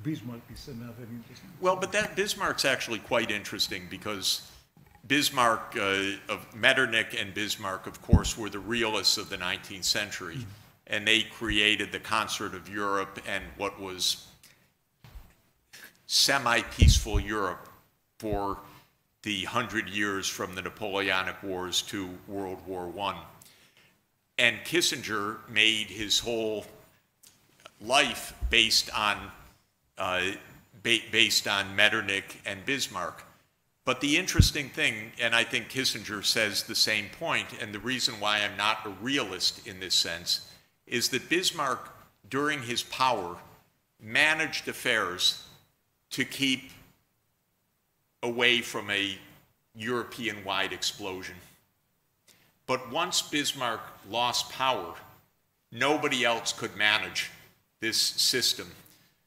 Speaker 2: Bismarck is another interesting.
Speaker 3: Well, but that Bismarck's actually quite interesting, because Bismarck, of Metternich and Bismarck, of course, were the realists of the 19th century, and they created the concert of Europe and what was semi-peaceful Europe for the 100 years from the Napoleonic Wars to World War I. And Kissinger made his whole life based on Metternich and Bismarck. But the interesting thing, and I think Kissinger says the same point, and the reason why I'm not a realist in this sense, is that Bismarck, during his power, managed affairs to keep away from a European-wide explosion. But once Bismarck lost power, nobody else could manage this system.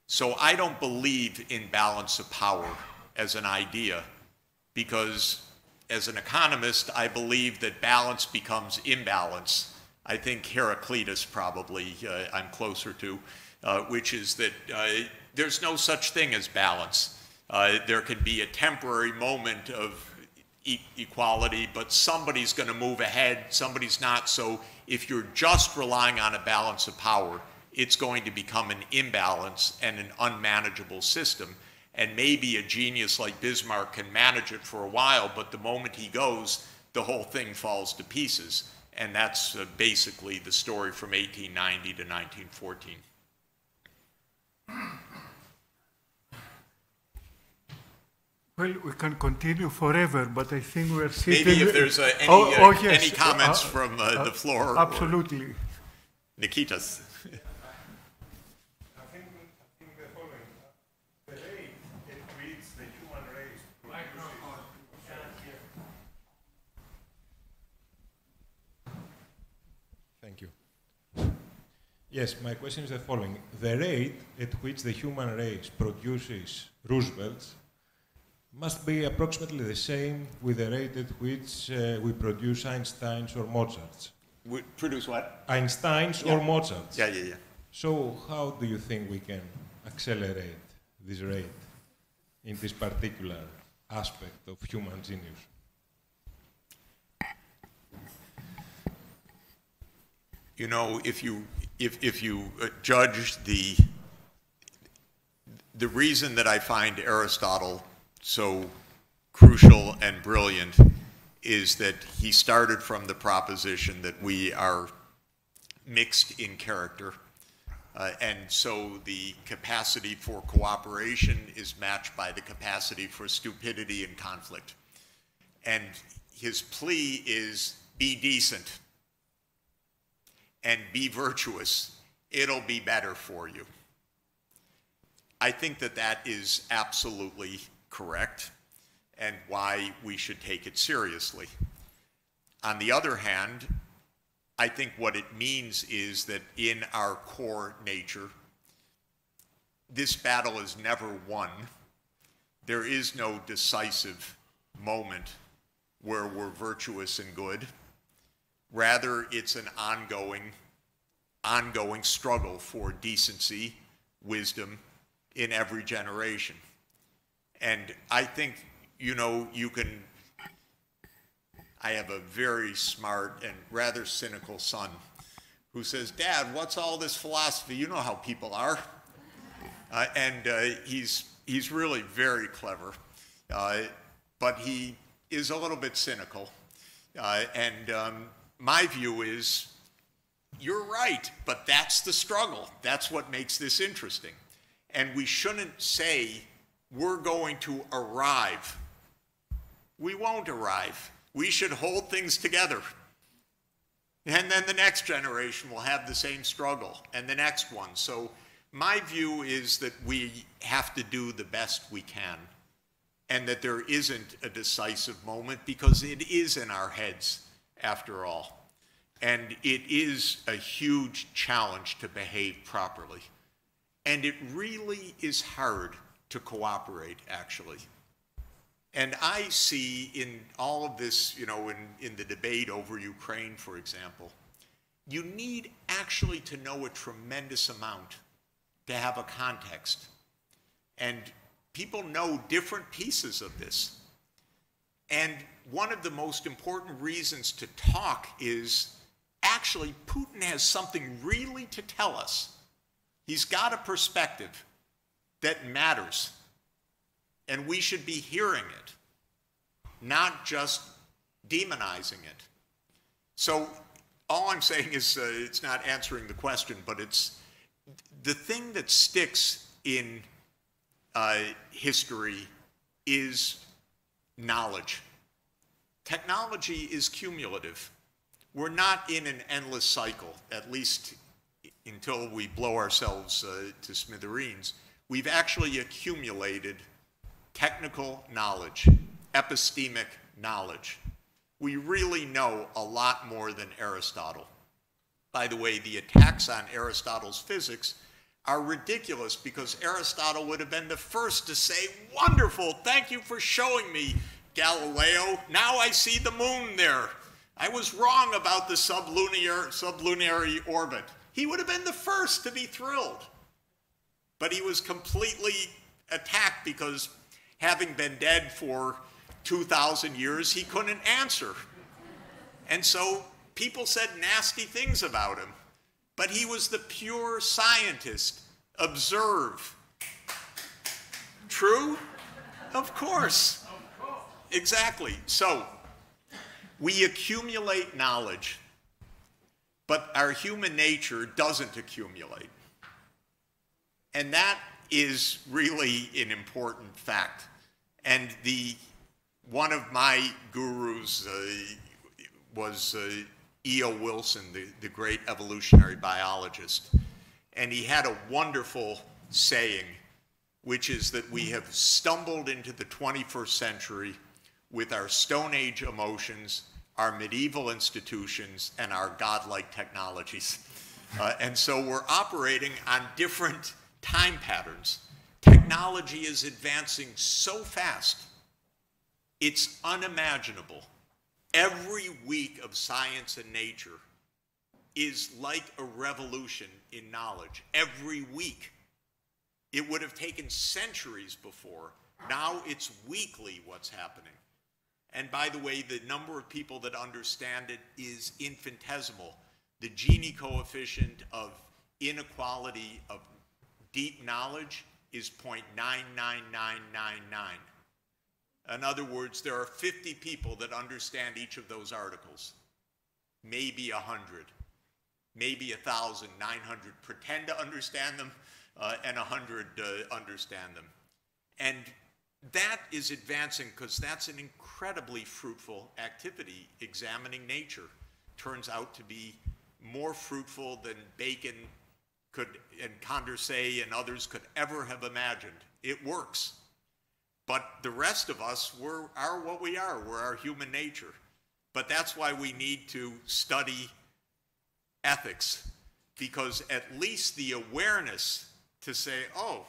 Speaker 3: So I don't believe in balance of power as an idea, because as an economist, I believe that balance becomes imbalance. I think Heraclitus probably I'm closer to, which is that there's no such thing as balance. There can be a temporary moment of equality, but somebody's going to move ahead, somebody's not. So if you're just relying on a balance of power, it's going to become an imbalance and an unmanageable system. And maybe a genius like Bismarck can manage it for a while, but the moment he goes, the whole thing falls to pieces. And that's basically the story from 1890 to 1914.
Speaker 2: Well, we can continue forever, but I think we are sitting...
Speaker 3: Maybe if there's
Speaker 2: yes.
Speaker 3: any comments from the floor.
Speaker 2: Absolutely.
Speaker 3: Nikitas.
Speaker 4: Thank you. Yes, my question is the following. The rate at which the human race produces Roosevelts must be approximately the same with the rate at which we produce Einsteins or Mozarts.
Speaker 3: We produce what?
Speaker 4: Einsteins or Mozarts.
Speaker 3: Yeah, yeah, yeah.
Speaker 4: So how do you think we can accelerate this rate in this particular aspect of human genius?
Speaker 3: You know, if you judge the reason that I find Aristotle so crucial and brilliant is that he started from the proposition that we are mixed in character. And so the capacity for cooperation is matched by the capacity for stupidity and conflict. And his plea is be decent and be virtuous. It'll be better for you. I think that that is absolutely correct and why we should take it seriously. On the other hand, I think what it means is that in our core nature, this battle is never won. There is no decisive moment where we're virtuous and good. Rather, it's an ongoing struggle for decency, wisdom in every generation. And I think, you know, I have a very smart and rather cynical son who says, Dad, what's all this philosophy? You know how people are. He's really very clever, but he is a little bit cynical. My view is, you're right, but that's the struggle. That's what makes this interesting. And we shouldn't say, we're going to arrive. We won't arrive. We should hold things together. And then the next generation will have the same struggle, and the next one. So my view is that we have to do the best we can, and that there isn't a decisive moment, because it is in our heads, after all. And it is a huge challenge to behave properly. And it really is hard to cooperate, actually. And I see in all of this, you know, in the debate over Ukraine, for example, you need actually to know a tremendous amount to have a context. And people know different pieces of this. And one of the most important reasons to talk is actually Putin has something really to tell us. He's got a perspective that matters, and we should be hearing it, not just demonizing it. So all I'm saying is it's not answering the question, but it's the thing that sticks in history is knowledge. Technology is cumulative. We're not in an endless cycle, at least until we blow ourselves to smithereens. We've actually accumulated technical knowledge, epistemic knowledge. We really know a lot more than Aristotle. By the way, the attacks on Aristotle's physics are ridiculous because Aristotle would have been the first to say, wonderful, thank you for showing me, Galileo. Now I see the moon there. I was wrong about the sublunary orbit. He would have been the first to be thrilled. But he was completely attacked because having been dead for 2,000 years, he couldn't answer. And so people said nasty things about him. But he was the pure scientist. Observe. True? Of course. Exactly. So we accumulate knowledge, but our human nature doesn't accumulate. And that is really an important fact. And one of my gurus was E.O. Wilson, the great evolutionary biologist. And he had a wonderful saying, which is that we have stumbled into the 21st century with our Stone Age emotions, our medieval institutions, and our godlike technologies. And so we're operating on different time patterns. Technology is advancing so fast, it's unimaginable. Every week of science and nature is like a revolution in knowledge. Every week. It would have taken centuries before. Now it's weekly what's happening. And by the way, the number of people that understand it is infinitesimal. The Gini coefficient of inequality of deep knowledge is 0.99999. In other words, there are 50 people that understand each of those articles. Maybe 100, maybe 1,000, 900 pretend to understand them, and 100 understand them. And that is advancing because that's an incredibly fruitful activity. Examining nature turns out to be more fruitful than Bacon and Condorcet and others could ever have imagined. It works. But the rest of us are what we are. We're our human nature. But that's why we need to study ethics, because at least the awareness to say, oh,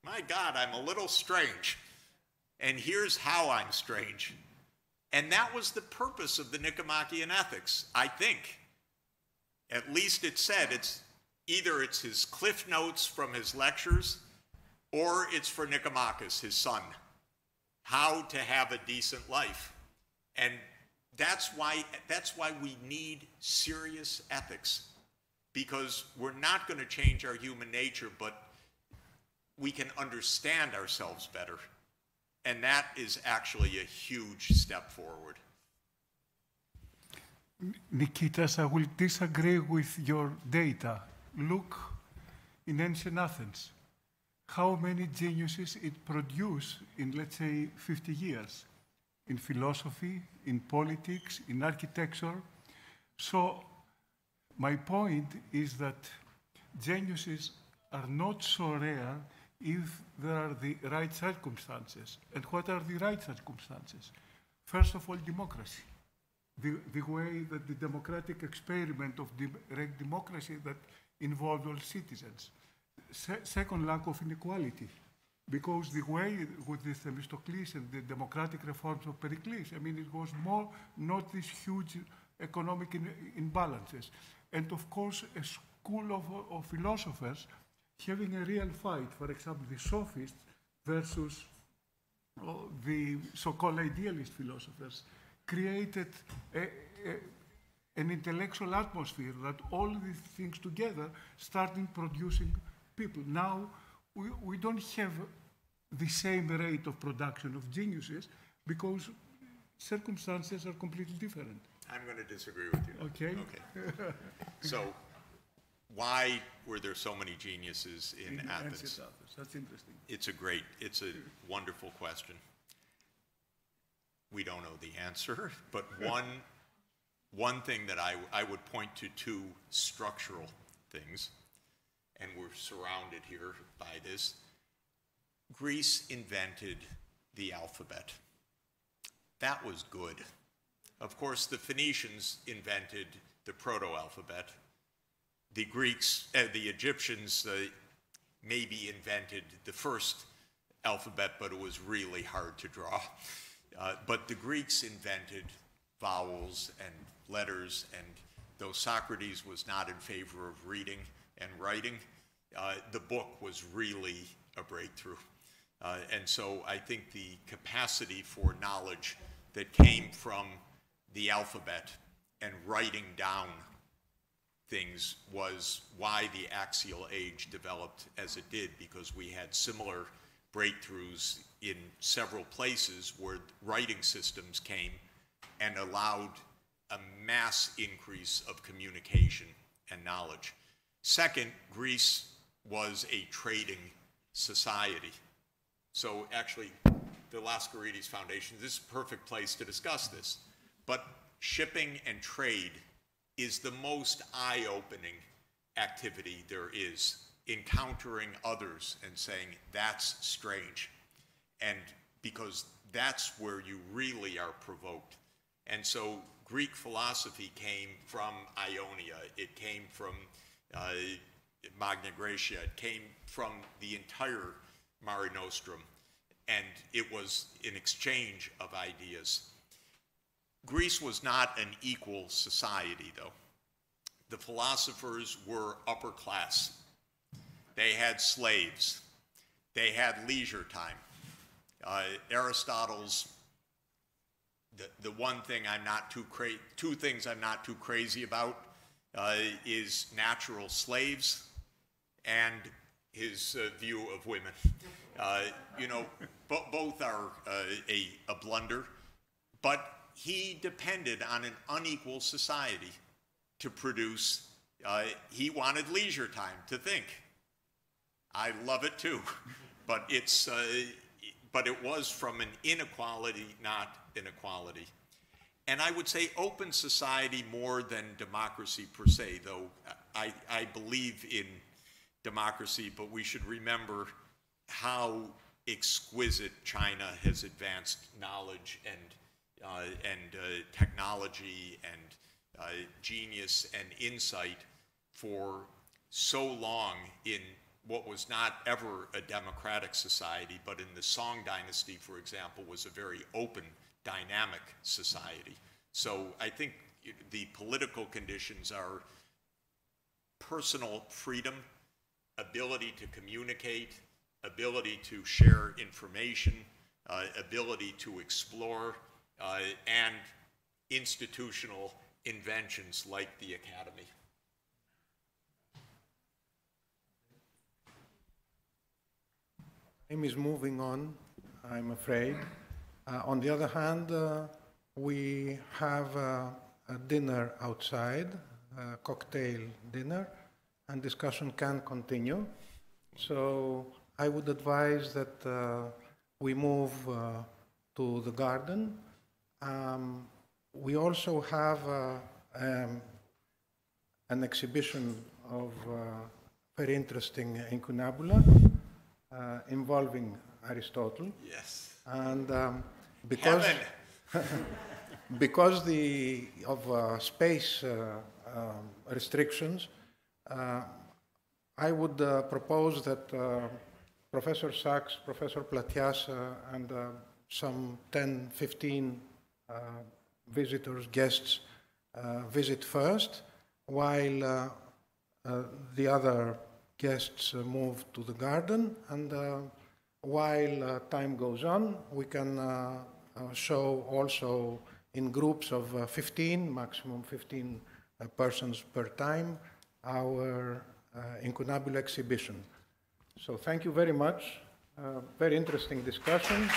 Speaker 3: my God, I'm a little strange, and here's how I'm strange. And that was the purpose of the Nicomachean Ethics, I think. At least it said either it's his cliff notes from his lectures, or it's for Nicomachus, his son, how to have a decent life. And that's why we need serious ethics, because we're not going to change our human nature, but we can understand ourselves better. And that is actually a huge step forward.
Speaker 2: Nikitas, I will disagree with your data. Look in ancient Athens, how many geniuses it produced in, let's say, 50 years, in philosophy, in politics, in architecture. So my point is that geniuses are not so rare if there are the right circumstances. And what are the right circumstances? First of all, democracy. The way that the democratic experiment of direct democracy that involved all citizens. Second, lack of inequality. Because the way with the Themistocles and the democratic reforms of Pericles, I mean, it was more not these huge economic imbalances. And of course, a school of philosophers having a real fight, for example, the sophists versus the so-called idealist philosophers created an intellectual atmosphere that all these things together started producing people. Now, we don't have the same rate of production of geniuses because circumstances are completely different.
Speaker 3: I'm going to disagree with you.
Speaker 2: Okay.
Speaker 3: Okay. So, why were there so many geniuses in Athens?
Speaker 2: That's interesting.
Speaker 3: It's a wonderful question. We don't know the answer, but one thing that I would point to two structural things, and we're surrounded here by this. Greece invented the alphabet. That was good. Of course, the Phoenicians invented the proto-alphabet. The Greeks, the Egyptians maybe invented the first alphabet, but it was really hard to draw. But the Greeks invented vowels and letters, and though Socrates was not in favor of reading and writing, the book was really a breakthrough. And so I think the capacity for knowledge that came from the alphabet and writing down things was why the axial age developed as it did, because we had similar breakthroughs in several places where writing systems came and allowed a mass increase of communication and knowledge. Second, Greece was a trading society. So actually, the Laskaridi Foundation, this is a perfect place to discuss this. But shipping and trade is the most eye-opening activity there is, encountering others and saying, that's strange. And because that's where you really are provoked. And so Greek philosophy came from Ionia, it came from Magna Graecia, it came from the entire Mare Nostrum, and it was an exchange of ideas. Greece was not an equal society, though. The philosophers were upper class. They had slaves. They had leisure time. Aristotle's, the one thing I'm not too two things I'm not too crazy about is natural slaves and his view of women. You know, both are a blunder, but he depended on an unequal society to produce. He wanted leisure time to think. I love it too, but it's but it was from an inequality, not inequality. And I would say open society more than democracy per se, though I believe in democracy, but we should remember how exquisite China has advanced knowledge and technology and genius and insight for so long in what was not ever a democratic society, but in the Song dynasty, for example, was a very open, dynamic society. So I think the political conditions are personal freedom, ability to communicate, ability to share information, ability to explore, and institutional inventions like the academy.
Speaker 5: Time is moving on, I'm afraid. On the other hand, we have a dinner outside, a cocktail dinner, and discussion can continue. So I would advise that we move to the garden. We also have an exhibition of very interesting incunabula involving Aristotle.
Speaker 3: Yes.
Speaker 5: And because because of space restrictions, I would propose that Professor Sachs, Professor Platias, and some 10, 15 visitors, guests, visit first, while the other guests move to the garden, and while time goes on, we can show also in groups of 15, maximum 15 persons per time, our incunabula exhibition. So thank you very much. Very interesting discussion.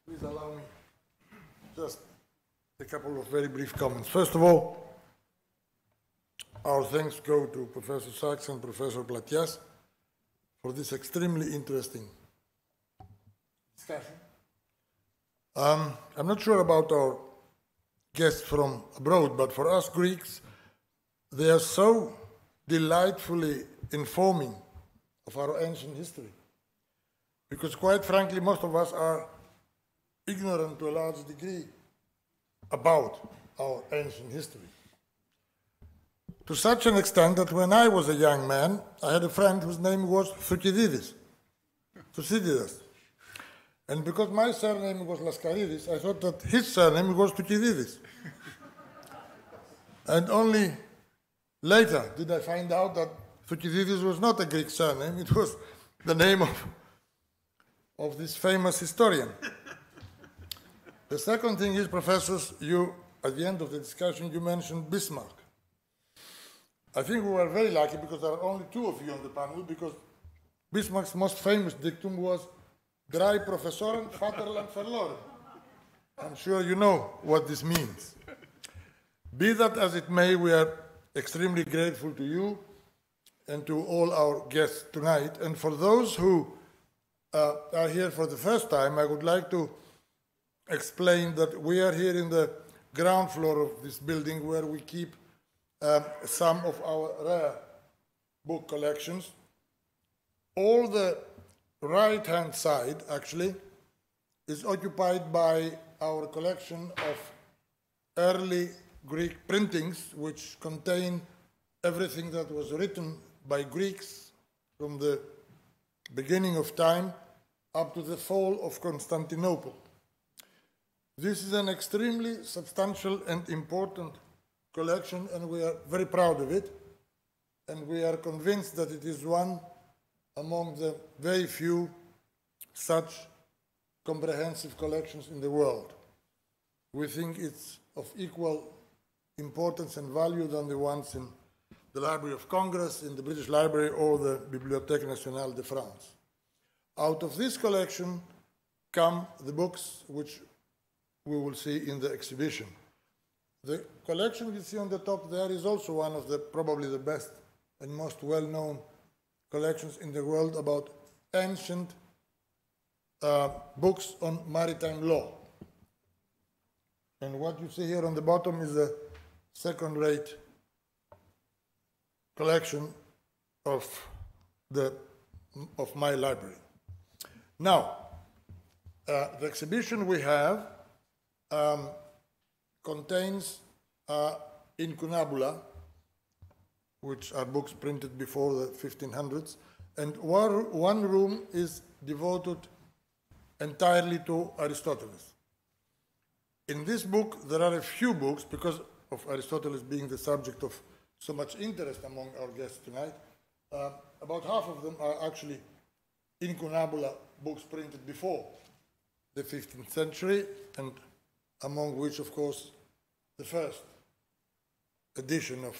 Speaker 6: Please allow me just a couple of very brief comments. First of all, our thanks go to Professor Sachs and Professor Platias for this extremely interesting discussion. I'm not sure about our guests from abroad, but for us Greeks, they are so delightfully informing of our ancient history. Because quite frankly, most of us are ignorant to a large degree about our ancient history. To such an extent that when I was a young man, I had a friend whose name was Thucydides. And because my surname was Laskaridi, I thought that his surname was Thucydides. And only later did I find out that Thucydides was not a Greek surname, it was the name of this famous historian. The second thing is, professors, you, at the end of the discussion, you mentioned Bismarck. I think we were very lucky because there are only two of you on the panel, because Bismarck's most famous dictum was Grae professorem Vaterland verloren. I'm sure you know what this means. Be that as it may, we are extremely grateful to you and to all our guests tonight. And for those who are here for the first time, I would like to explain that we are here in the ground floor of this building where we keep some of our rare book collections. All the right-hand side, actually, is occupied by our collection of early Greek printings, which contain everything that was written by Greeks from the beginning of time up to the fall of Constantinople. This is an extremely substantial and important collection, and we are very proud of it, and we are convinced that it is one among the very few such comprehensive collections in the world. We think it's of equal importance and value than the ones in the Library of Congress, in the British Library, or the Bibliothèque Nationale de France. Out of this collection come the books which we will see in the exhibition. The collection you see on the top there is also one of the probably the best and most well-known collections in the world about ancient books on maritime law. And what you see here on the bottom is a second-rate collection of my library. Now, the exhibition we have contains incunabula, which are books printed before the 1500s, and one room is devoted entirely to Aristotle. In this book, there are a few books, because of Aristotle being the subject of so much interest among our guests tonight. About half of them are actually incunabula books printed before the 15th century, and among which, of course, the first edition of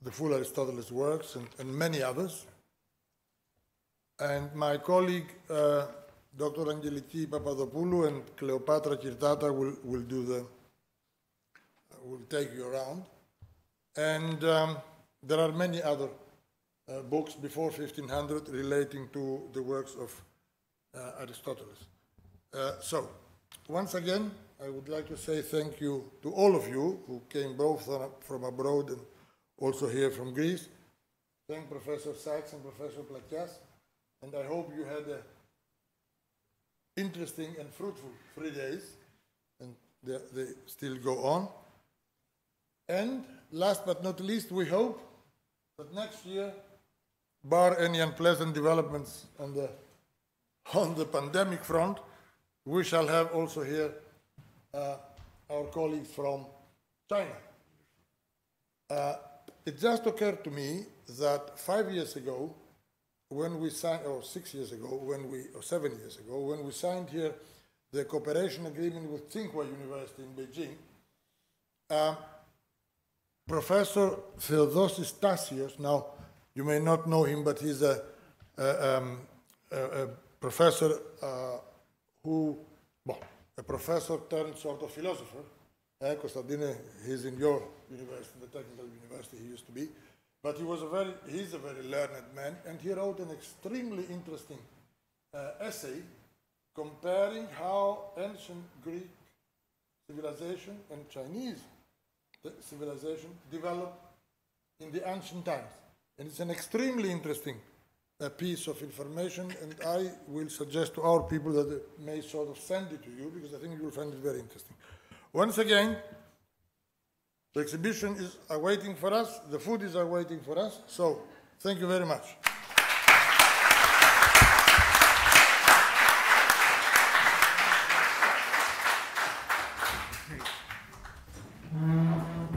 Speaker 6: the full Aristoteles works, and many others. And my colleague, Dr. Angeliki Papadopoulou and Cleopatra Kirtata will take you around. And there are many other books before 1500 relating to the works of Aristotle. So, once again, I would like to say thank you to all of you who came both from abroad and also here from Greece. Thank Professor Sachs and Professor Platias, and I hope you had an interesting and fruitful 3 days, and they still go on. And last but not least, we hope that next year, bar any unpleasant developments on the pandemic front, we shall have also here our colleagues from China. It just occurred to me that 5 years ago, when we signed, or 6 years ago, or 7 years ago, when we signed here the cooperation agreement with Tsinghua University in Beijing, Professor Theodosis Tassios, now you may not know him, but he's a professor a professor turned sort of philosopher. Konstantine, he's in your university, the technical university he used to be. But he's a very learned man, and he wrote an extremely interesting essay comparing how ancient Greek civilization and Chinese civilization developed in the ancient times. And it's an extremely interesting piece of information, and I will suggest to our people that they may sort of send it to you, because I think you will find it very interesting. Once again, the exhibition is awaiting for us, the food is awaiting for us, so thank you very much.
Speaker 2: Okay.